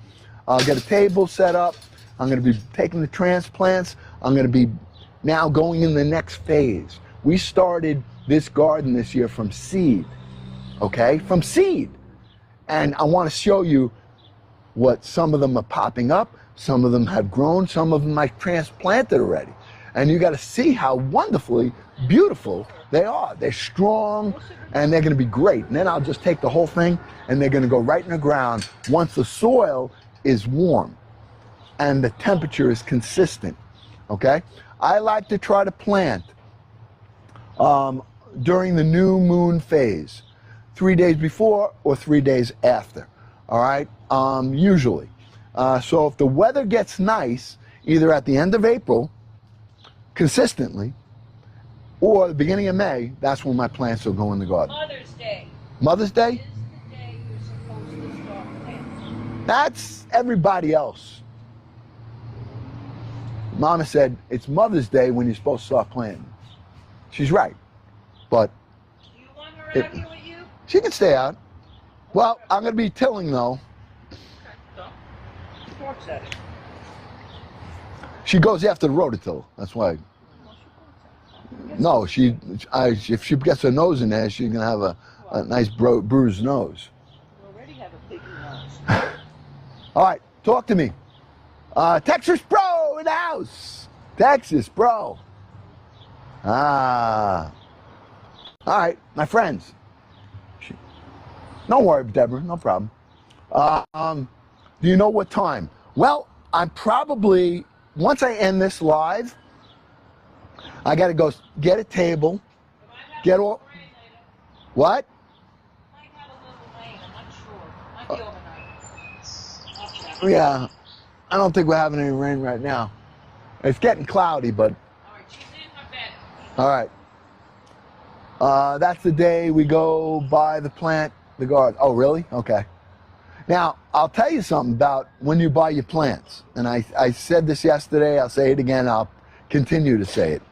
I'll get a table set up. I'm going to be taking the transplants. I'm going to be now going in the next phase. We started this garden this year from seed, okay? From seed. And I want to show you what some of them are popping up. Some of them have grown, some of them I transplanted already. And you got to see how wonderfully beautiful they are. They're strong, and they're going to be great. And then I'll just take the whole thing, and they're going to go right in the ground once the soil is warm and the temperature is consistent, okay? I like to try to plant during the new moon phase, 3 days before or 3 days after, all right, usually. So if the weather gets nice, either at the end of April, consistently, or the beginning of May, that's when my plants will go in the garden. Mother's Day Mother's Day? is the day you're supposed to start planting. That's everybody else. Mama said it's Mother's Day when you're supposed to start planting. She's right. But Do you want her out here with you? she can stay out. Well, I'm going to be tilling though. Okay, so, sports at it. She goes after the rototill. That's why. No, if she gets her nose in there, she's going to have a nice bruised nose. You already have a piggy nose. All right, talk to me. Texas Pro in the house. Texas Pro. All right, my friends. Don't worry, Deborah, no problem. Do you know what time? Well, I'm probably, once I end this live, I got to go get a table, get all, what? Might have a little rain, I'm not sure. Might be overnight. Okay. Yeah, I don't think we're having any rain right now. It's getting cloudy, but All right, she's in her bed. all right. That's the day we go buy the plant, the garden. Oh, really? Okay. Now, I'll tell you something about when you buy your plants. And I said this yesterday, I'll say it again, I'll continue to say it.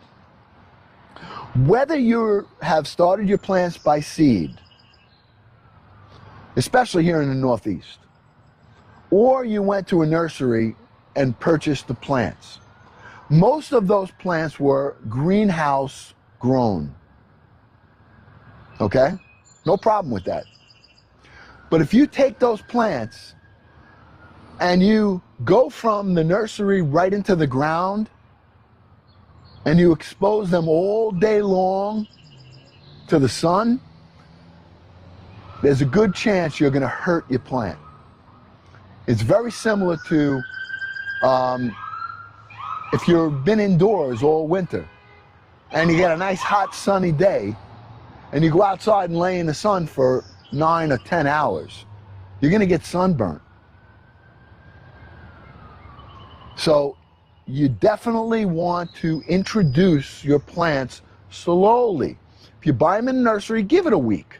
Whether you have started your plants by seed, especially here in the Northeast, or you went to a nursery and purchased the plants, most of those plants were greenhouse grown. Okay? No problem with that. But if you take those plants and you go from the nursery right into the ground and you expose them all day long to the sun, there's a good chance you're going to hurt your plant. It's very similar to if you've been indoors all winter and you get a nice hot sunny day and you go outside and lay in the sun for 9 or 10 hours, you're going to get sunburnt. So you definitely want to introduce your plants slowly. If you buy them in the nursery, give it a week.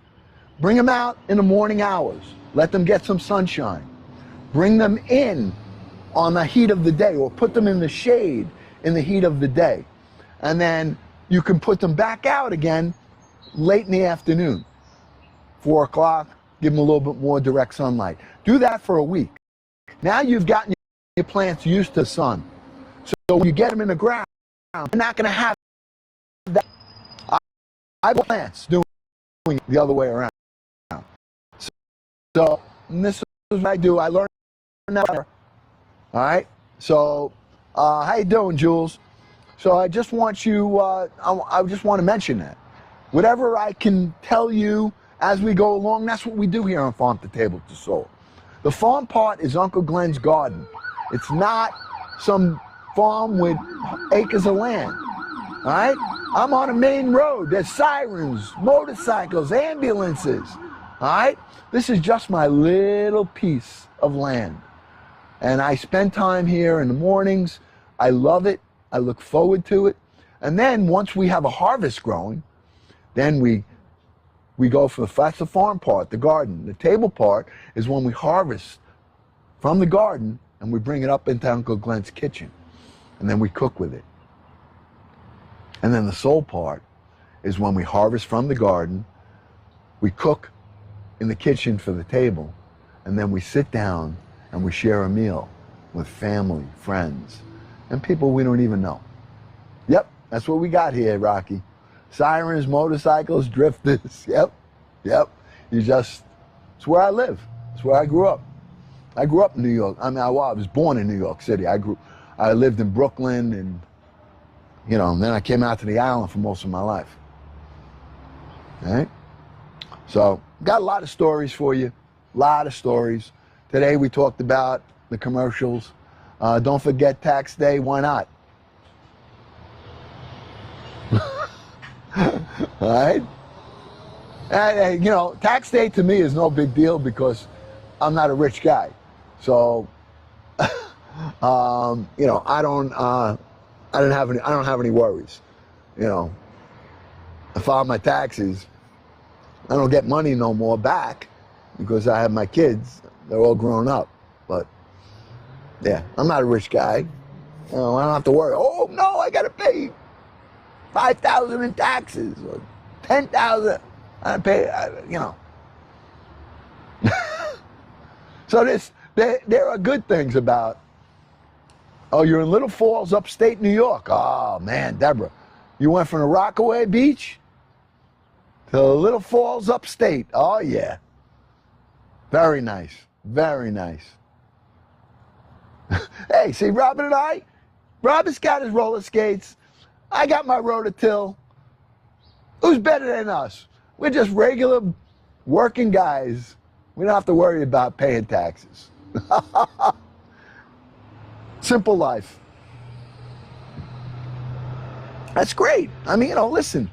Bring them out in the morning hours. Let them get some sunshine. Bring them in on the heat of the day, or put them in the shade in the heat of the day. And then you can put them back out again late in the afternoon. 4 o'clock, give them a little bit more direct sunlight. Do that for a week. Now you've gotten your plants used to the sun. So when you get them in the ground, you're not going to have that. I have plants doing it the other way around. So this is what I do. I learned that. All right. So how you doing, Jules? So I just want you. I just want to mention that. Whatever I can tell you as we go along, that's what we do here on Farm to Table to Soul. The farm part is Uncle Glenn's garden. It's not some farm with acres of land. All right? I'm on a main road. There's sirens, motorcycles, ambulances. All right? This is just my little piece of land. And I spend time here in the mornings. I love it. I look forward to it. And then once we have a harvest growing, then we go for that's the farm part, the garden. The table part is when we harvest from the garden and we bring it up into Uncle Glenn's kitchen. And then we cook with it. And then the soul part is when we harvest from the garden, we cook in the kitchen for the table, and then we sit down and we share a meal with family, friends, and people we don't even know. Yep, that's what we got here, Rocky. Sirens, motorcycles, drifters. Yep. It's where I live. It's where I grew up. I grew up in New York. I was born in New York City. I lived in Brooklyn, and and then I came out to the island for most of my life. All right? So, got a lot of stories for you. A lot of stories. Today we talked about the commercials. Don't forget tax day. Why not? All right? Tax day to me is no big deal because I'm not a rich guy. So You know, I don't have any worries. You know, I file my taxes. I don't get money no more back because I have my kids. They're all grown up. But yeah, I'm not a rich guy. You know, I don't have to worry. Oh no, I gotta pay $5,000 in taxes or $10,000. I pay. You know. So there are good things about. Oh, you're in Little Falls, upstate New York. Oh man, Deborah, you went from the Rockaway Beach to Little Falls, upstate. Oh yeah, very nice, very nice. Hey, see, Robin Robin's got his roller skates. I got my Rototill. Who's better than us? We're just regular working guys. We don't have to worry about paying taxes. Simple life. That's great. I mean, you know, listen.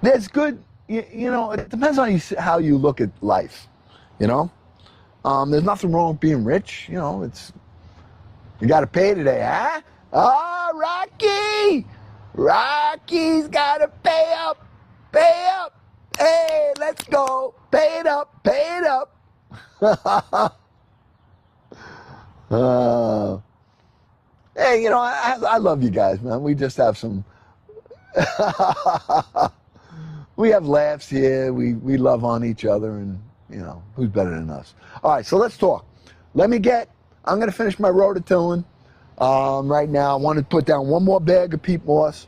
There's good, you know, it depends on how you look at life, you know. There's nothing wrong with being rich, you know. You got to pay today, huh? Oh, Rocky! Rocky's got to pay up, pay up. Hey, let's go. Pay it up, pay it up. Hey, you know, I love you guys, man. We just have some. We have laughs here. We love on each other, and you know, who's better than us? All right, so let's talk. I'm going to finish my rototilling right now. I want to put down one more bag of peat moss.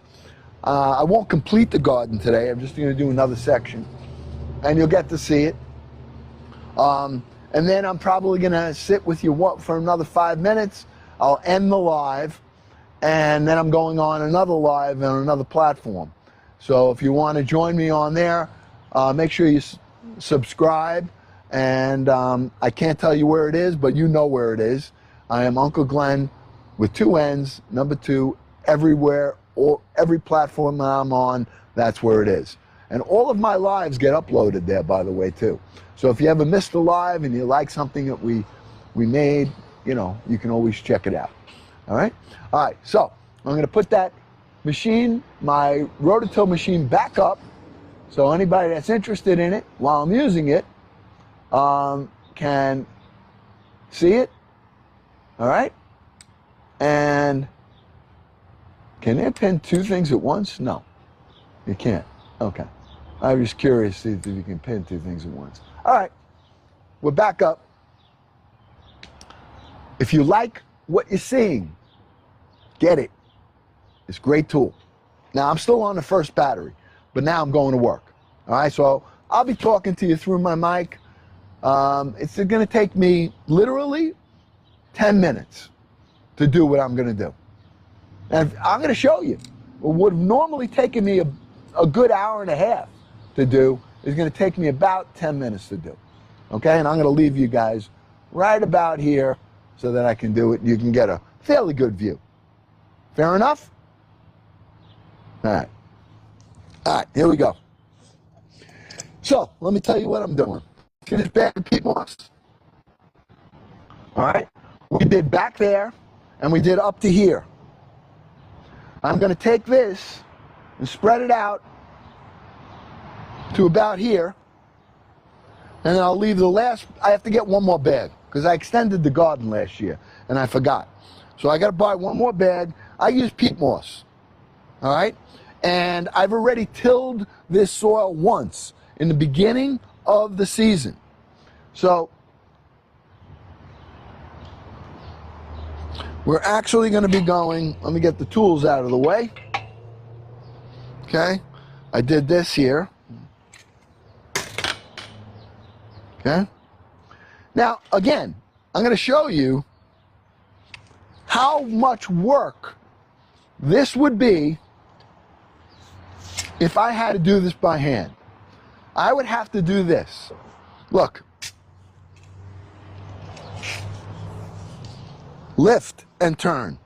I won't complete the garden today. I'm just going to do another section, and you'll get to see it. And then I'm probably going to sit with you for another 5 minutes. I'll end the live, and then I'm going on another live on another platform. So if you want to join me on there, make sure you subscribe. And I can't tell you where it is, but you know where it is. I am Uncle Glenn with 2 N's, number 2, everywhere, or every platform that I'm on, that's where it is. And all of my lives get uploaded there, by the way, too. So if you ever missed a live and you like something that we made, you know, you can always check it out. All right? All right, so I'm going to put that machine, my Rototill machine, back up. So anybody that's interested in it while I'm using it can see it. All right? And can they pin 2 things at once? No, you can't. Okay. I was curious to see if you can pin 2 things at once. All right, we're back up. If you like what you're seeing, get it. It's a great tool. Now, I'm still on the first battery, but now I'm going to work. All right, so I'll be talking to you through my mic. It's going to take me literally 10 minutes to do what I'm going to do. And I'm going to show you. What would have normally taken me a good hour and a half to do is going to take me about 10 minutes to do. Okay, and I'm going to leave you guys right about here so that I can do it and you can get a fairly good view. Fair enough? All right. All right, here we go. So, let me tell you what I'm doing. See this bag of peat moss? All right, we did back there and we did up to here. I'm going to take this and spread it out to about here, and then I'll leave the last. I have to get one more bag because I extended the garden last year and I forgot. So I got to buy one more bag. I use peat moss, all right? And I've already tilled this soil once in the beginning of the season. So we're actually going to be going, let me get the tools out of the way. Okay, I did this here. Okay, now again, I'm going to show you how much work this would be if I had to do this by hand. I would have to do this. Look. Lift and turn.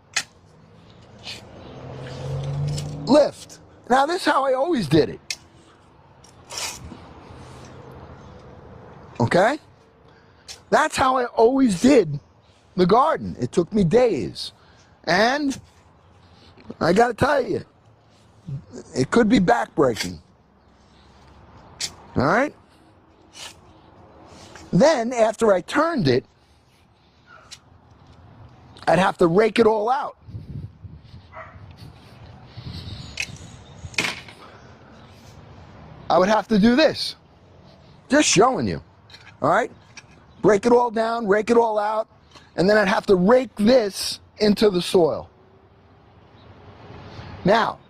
Lift. Now this is how I always did it. Okay? That's how I always did the garden. It took me days. And I got to tell you, it could be backbreaking. All right? Then, after I turned it, I'd have to rake it all out. I would have to do this. Just showing you. All right? Break it all down, rake it all out, and then I'd have to rake this into the soil. Now,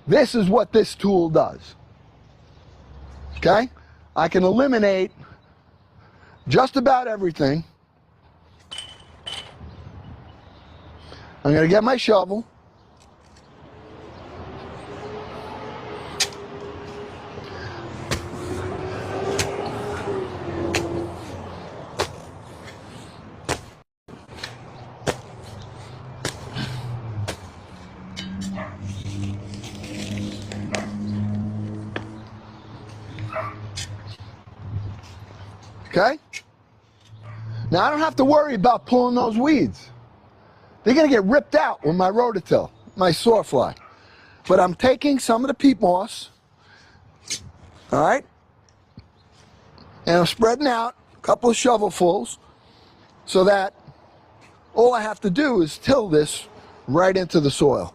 this is what this tool does. Okay? I can eliminate just about everything. I'm going to get my shovel. Okay? Now I don't have to worry about pulling those weeds. They're going to get ripped out with my rototill, my sawfly. But I'm taking some of the peat moss, all right, and I'm spreading out a couple of shovelfuls so that all I have to do is till this right into the soil.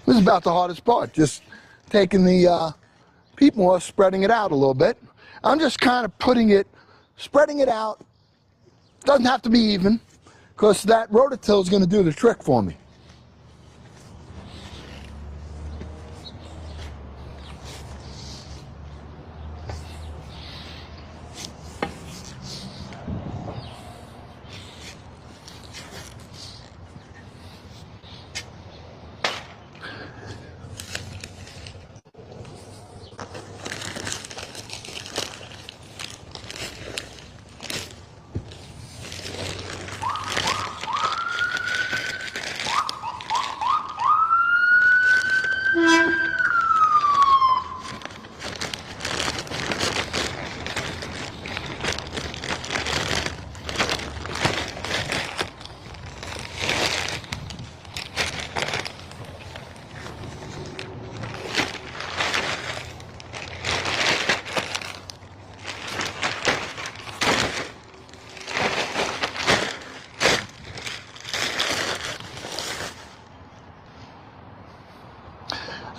This is about the hardest part, just taking the peat moss, spreading it out a little bit. I'm just kind of spreading it out. Doesn't have to be even, because that rototill is going to do the trick for me.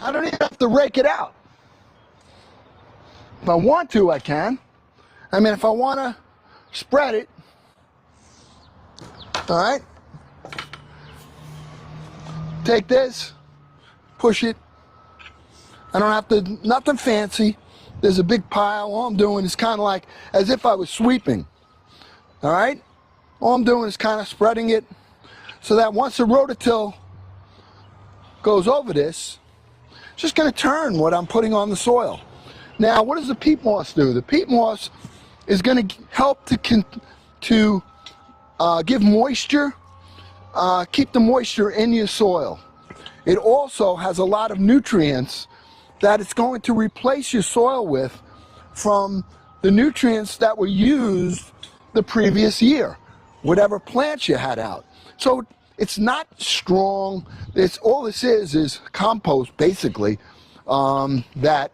I don't even have to rake it out. If I want to, I can. I mean, if I want to spread it, all right, take this, push it. I don't have to, nothing fancy. There's a big pile. All I'm doing is kind of like as if I was sweeping, all right? All I'm doing is kind of spreading it so that once the rototill goes over this, it's just going to turn what I'm putting on the soil. Now, what does the peat moss do? The peat moss is going to help to give moisture, keep the moisture in your soil. It also has a lot of nutrients that it's going to replace your soil with from the nutrients that were used the previous year, whatever plants you had out. So it's not strong. It's all this is compost basically that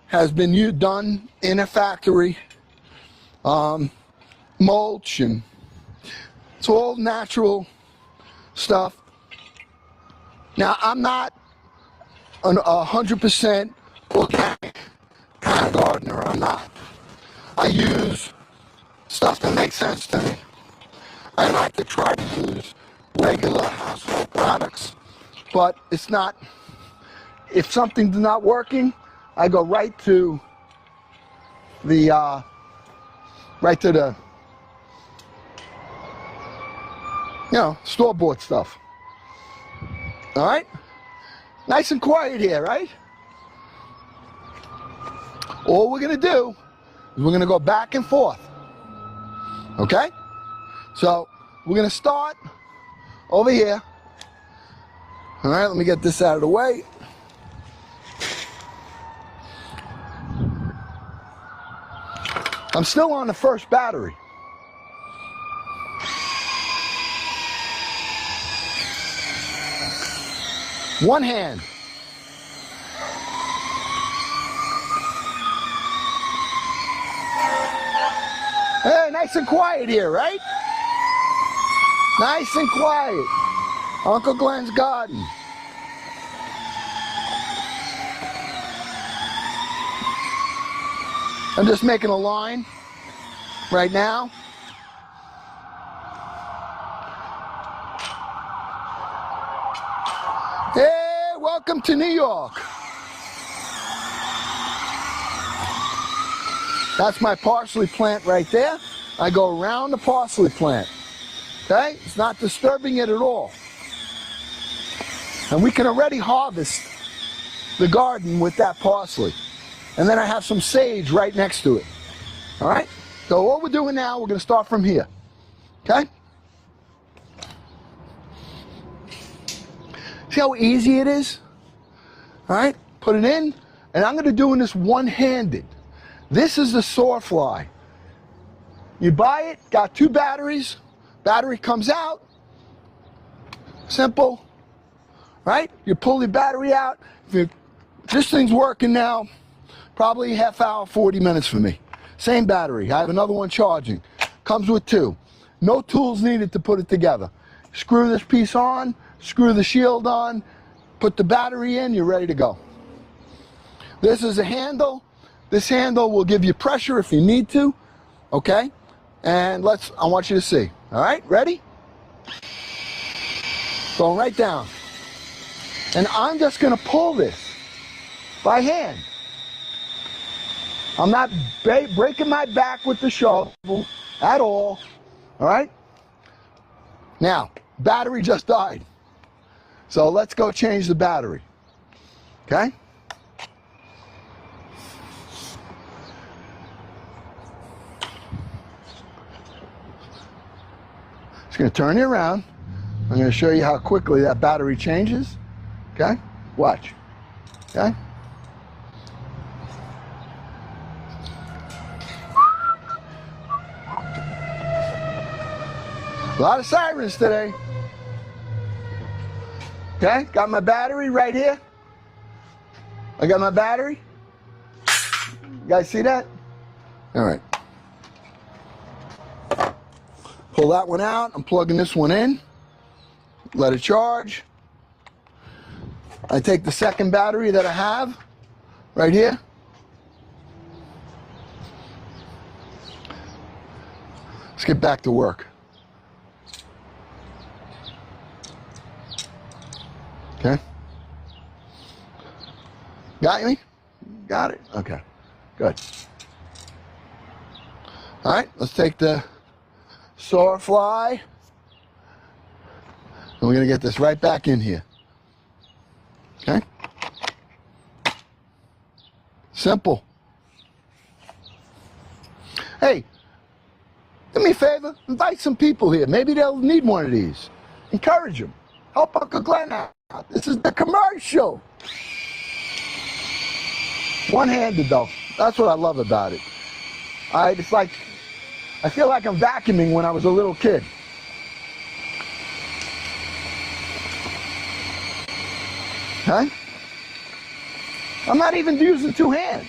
has been done in a factory, mulch, and it's all natural stuff. Now I'm not a 100% organic kind of gardener. I'm not. I use stuff that makes sense to me. I like to try to use regular household products, but it's not. If something's not working, I go right to the store-bought stuff. All right, nice and quiet here, right? All we're gonna do We're going to go back and forth. Okay? So we're going to start over here. All right, let me get this out of the way. I'm still on the first battery. One hand. Hey, nice and quiet here, right? Nice and quiet. Uncle Glenn's garden. I'm just making a line right now. Hey, welcome to New York. That's my parsley plant right there. I go around the parsley plant. Okay? It's not disturbing it at all. And we can already harvest the garden with that parsley. And then I have some sage right next to it. All right? So what we're doing now, we're going to start from here. Okay? See how easy it is? All right? Put it in. And I'm going to do this one-handed. This is the sawfly. You buy it, got 2 batteries. Battery comes out. Simple. Right? You pull the battery out. This thing's working now. Probably half hour, 40 minutes for me. Same battery. I have another one charging. Comes with 2. No tools needed to put it together. Screw this piece on, screw the shield on, put the battery in, you're ready to go. This is a handle. This handle will give you pressure if you need to. Okay? And I want you to see. All right? Ready? Going right down. And I'm just going to pull this by hand. I'm not breaking my back with the shovel at all. All right? Now, battery just died. So let's go change the battery. Okay? Just going to turn you around. I'm going to show you how quickly that battery changes. Okay? Watch. Okay? A lot of sirens today. Okay, got my battery right here. I got my battery. You guys see that? All right. Pull that one out. I'm plugging this one in. Let it charge. I take the second battery that I have right here. Let's get back to work. Okay. Got me? Got it? Okay. Good. All right, let's take the sawfly. And we're going to get this right back in here. Okay? Simple. Hey, do me a favor. Invite some people here. Maybe they'll need one of these. Encourage them. Help Uncle Glenn out. This is the commercial. One-handed though. That's what I love about it. It's like, I feel like I'm vacuuming when I was a little kid. Huh? I'm not even using 2 hands.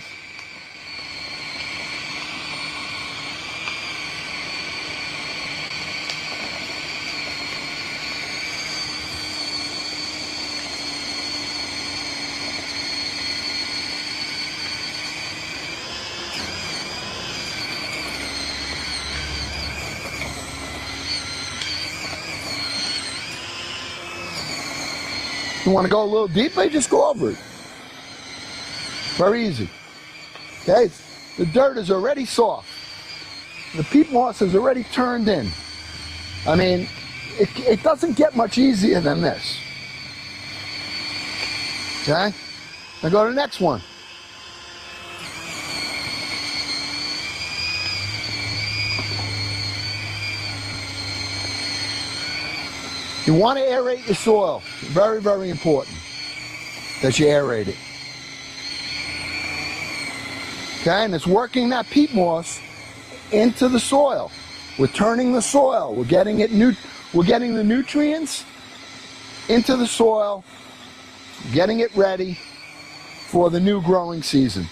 You want to go a little deeper, just go over it. Very easy. Okay, the dirt is already soft. The peat moss is already turned in. I mean, it doesn't get much easier than this. Okay, now go to the next one. You want to aerate your soil. Very, very important that you aerate it. Okay, and it's working that peat moss into the soil. We're turning the soil. We're getting the nutrients into the soil, getting it ready for the new growing season.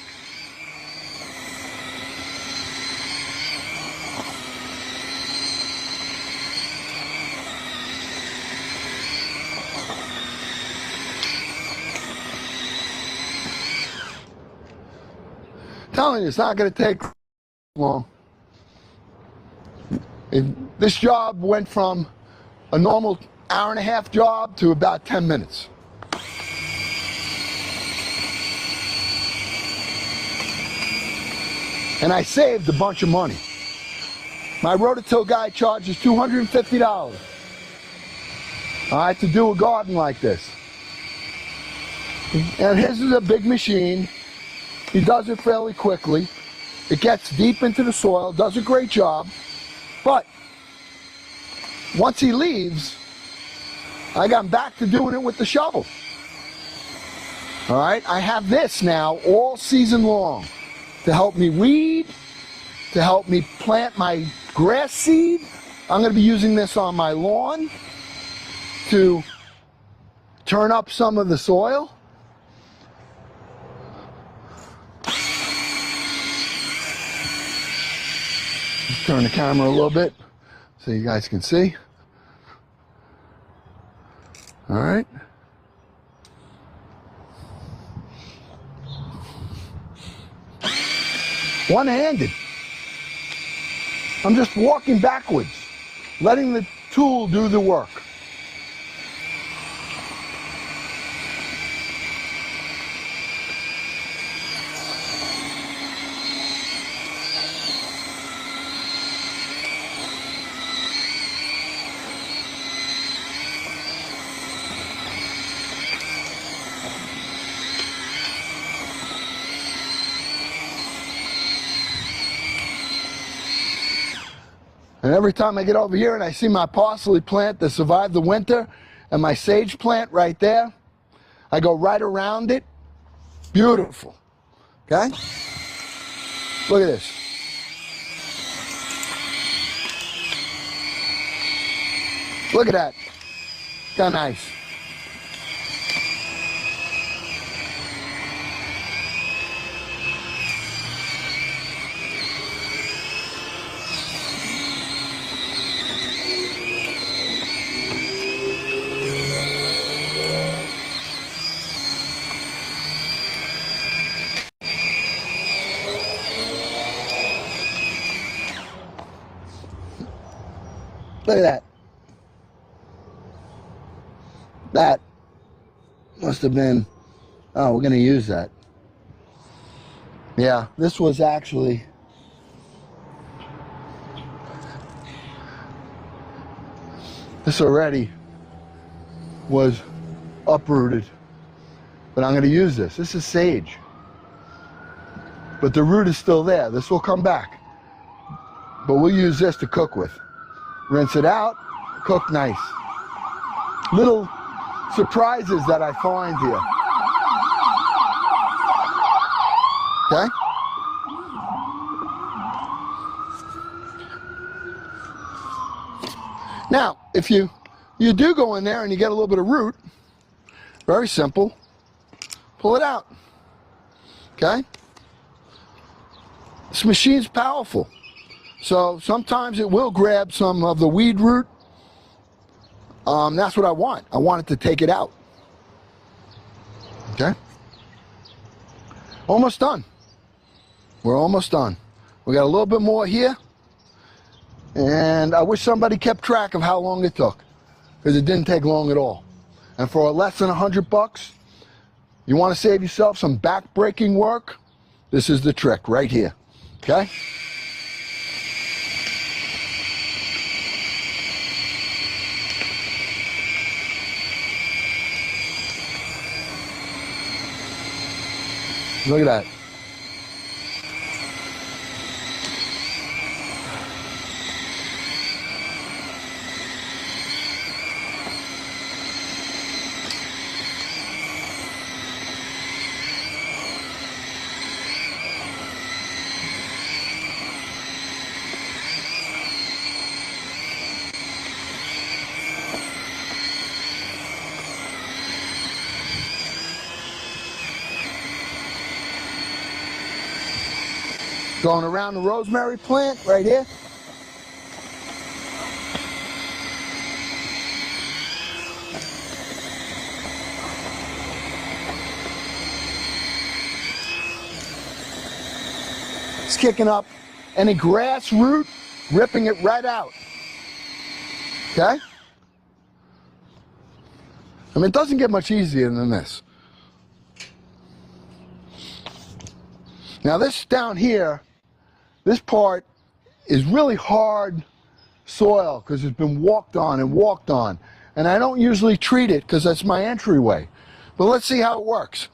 Telling you, it's not going to take long. This job went from a normal hour-and-a-half job to about 10 minutes. And I saved a bunch of money. My Rototill guy charges $250. All right, to do a garden like this. And his is a big machine. He does it fairly quickly. It gets deep into the soil, does a great job. But once he leaves, I got back to doing it with the shovel. All right, I have this now all season long to help me weed, to help me plant my grass seed. I'm going to be using this on my lawn to turn up some of the soil. Turn the camera a little bit so you guys can see. All right. One-handed. I'm just walking backwards, letting the tool do the work. And every time I get over here and I see my parsley plant that survived the winter and my sage plant right there, I go right around it. Beautiful. Okay? Look at this. Look at that. How nice. Look at that. That must have been, oh, we're going to use that. Yeah, this was actually, this already was uprooted. But I'm going to use this. This is sage. But the root is still there. This will come back. But we'll use this to cook with. Rinse it out, cook nice. Little surprises that I find here. Okay? Now, if you do go in there and you get a little bit of root, very simple, pull it out. Okay? This machine's powerful. So sometimes it will grab some of the weed root. That's what I want. I want it to take it out. Okay? Almost done. We're almost done. We got a little bit more here. And I wish somebody kept track of how long it took, because it didn't take long at all. And for less than $100, you want to save yourself some back-breaking work, this is the trick right here. Okay? Look at that. Going around the rosemary plant right here. It's kicking up any grass root, ripping it right out. Okay? I mean, it doesn't get much easier than this. Now this down here, this part is really hard soil because it's been walked on and walked on. And I don't usually treat it because that's my entryway. But let's see how it works.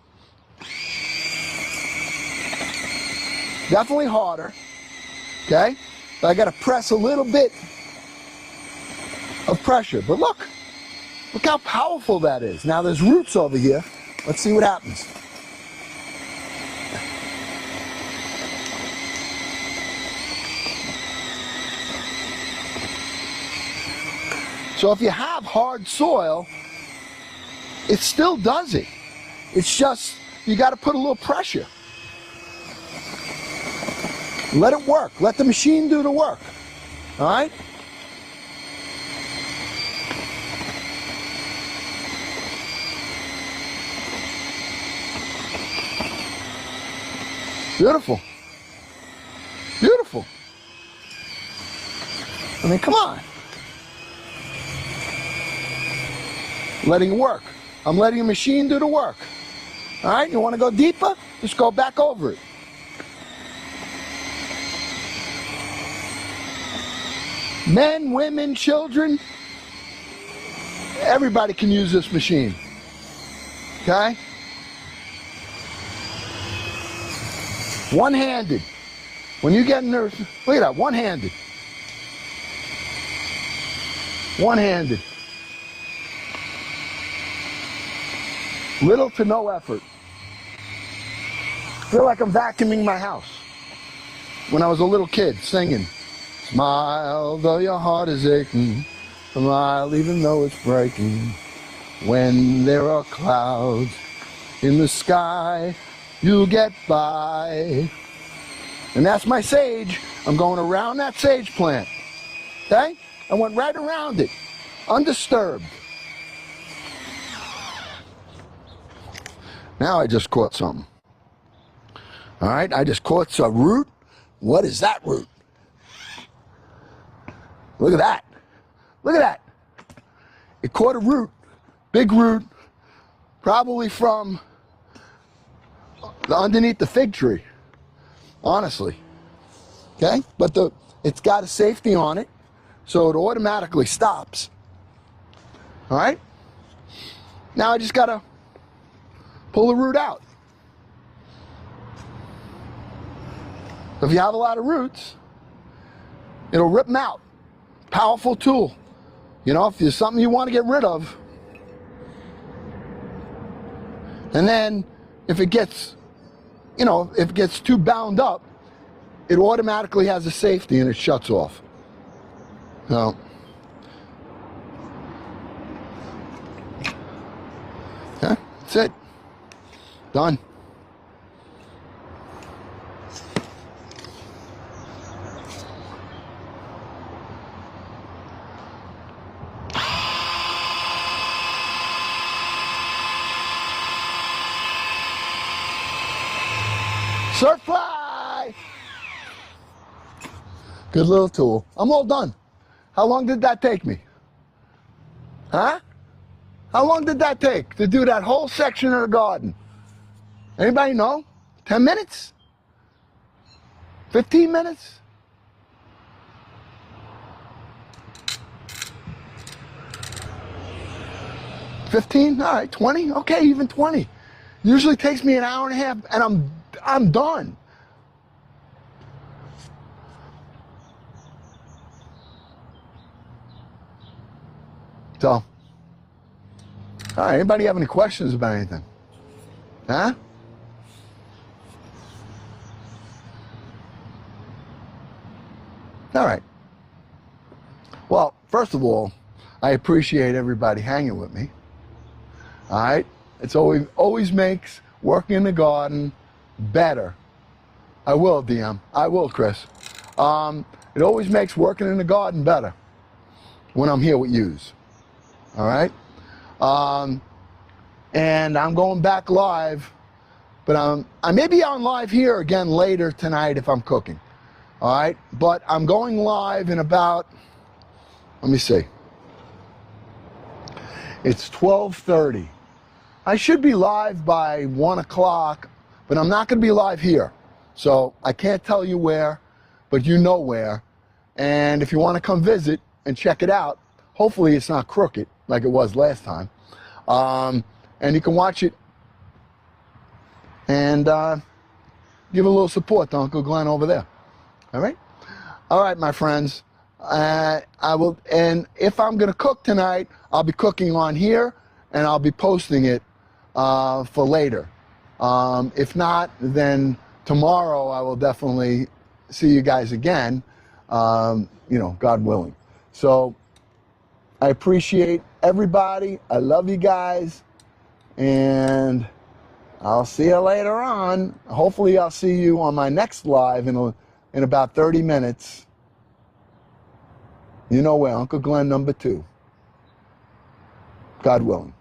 Definitely harder, okay? But I gotta press a little bit of pressure. But look how powerful that is. Now there's roots over here. Let's see what happens. So if you have hard soil, it still does it. It's just, you gotta put a little pressure. Let it work. Let the machine do the work. All right? Beautiful. Beautiful. I mean, come on. Letting it work. I'm letting the machine do the work. All right? You want to go deeper? Just go back over it. Men, women, children, everybody can use this machine. Okay? One-handed. When you get in there, look at that, one-handed. One-handed. Little to no effort. I feel like I'm vacuuming my house. When I was a little kid, singing. Smile though your heart is aching, smile even though it's breaking. When there are clouds in the sky, you'll get by. And that's my sage. I'm going around that sage plant. Okay? I went right around it, undisturbed. Now I just caught something. All right, I just caught some root. What is that root? Look at that. Look at that. It caught a root, big root, probably from underneath the fig tree, honestly. Okay? But it's got a safety on it, so it automatically stops. All right? Now I just got to pull the root out. If you have a lot of roots, it'll rip them out. Powerful tool. You know, if there's something you want to get rid of, and then if it gets, you know, if it gets too bound up, it automatically has a safety and it shuts off. So, yeah, that's it. Done. Surf fly! Good little tool. I'm all done. How long did that take me? Huh? How long did that take to do that whole section of the garden? Anybody know? 10 minutes? 15 minutes? $15? All right, 20? Okay, even 20. Usually takes me an hour and a half, and I'm done. So, all right, anybody have any questions about anything? Huh? All right. Well, first of all, I appreciate everybody hanging with me. All right? It's always makes working in the garden better. I will, DM. I will, Chris. It always makes working in the garden better when I'm here with yous. All right? And I'm going back live, but I may be on live here again later tonight if I'm cooking. All right? But I'm going live in about, let me see. It's 12:30. I should be live by 1 o'clock, but I'm not going to be live here. So I can't tell you where, but you know where. And if you want to come visit and check it out, hopefully it's not crooked like it was last time. And you can watch it and give a little support to Uncle Glenn over there. All right? All right, my friends. I will, and if I'm going to cook tonight, I'll be cooking on here, and I'll be posting it for later. If not, then tomorrow I will definitely see you guys again, you know, God willing. So I appreciate everybody. I love you guys, and I'll see you later on. Hopefully I'll see you on my next live in about 30 minutes. You know where, Uncle Glenn #2. God willing.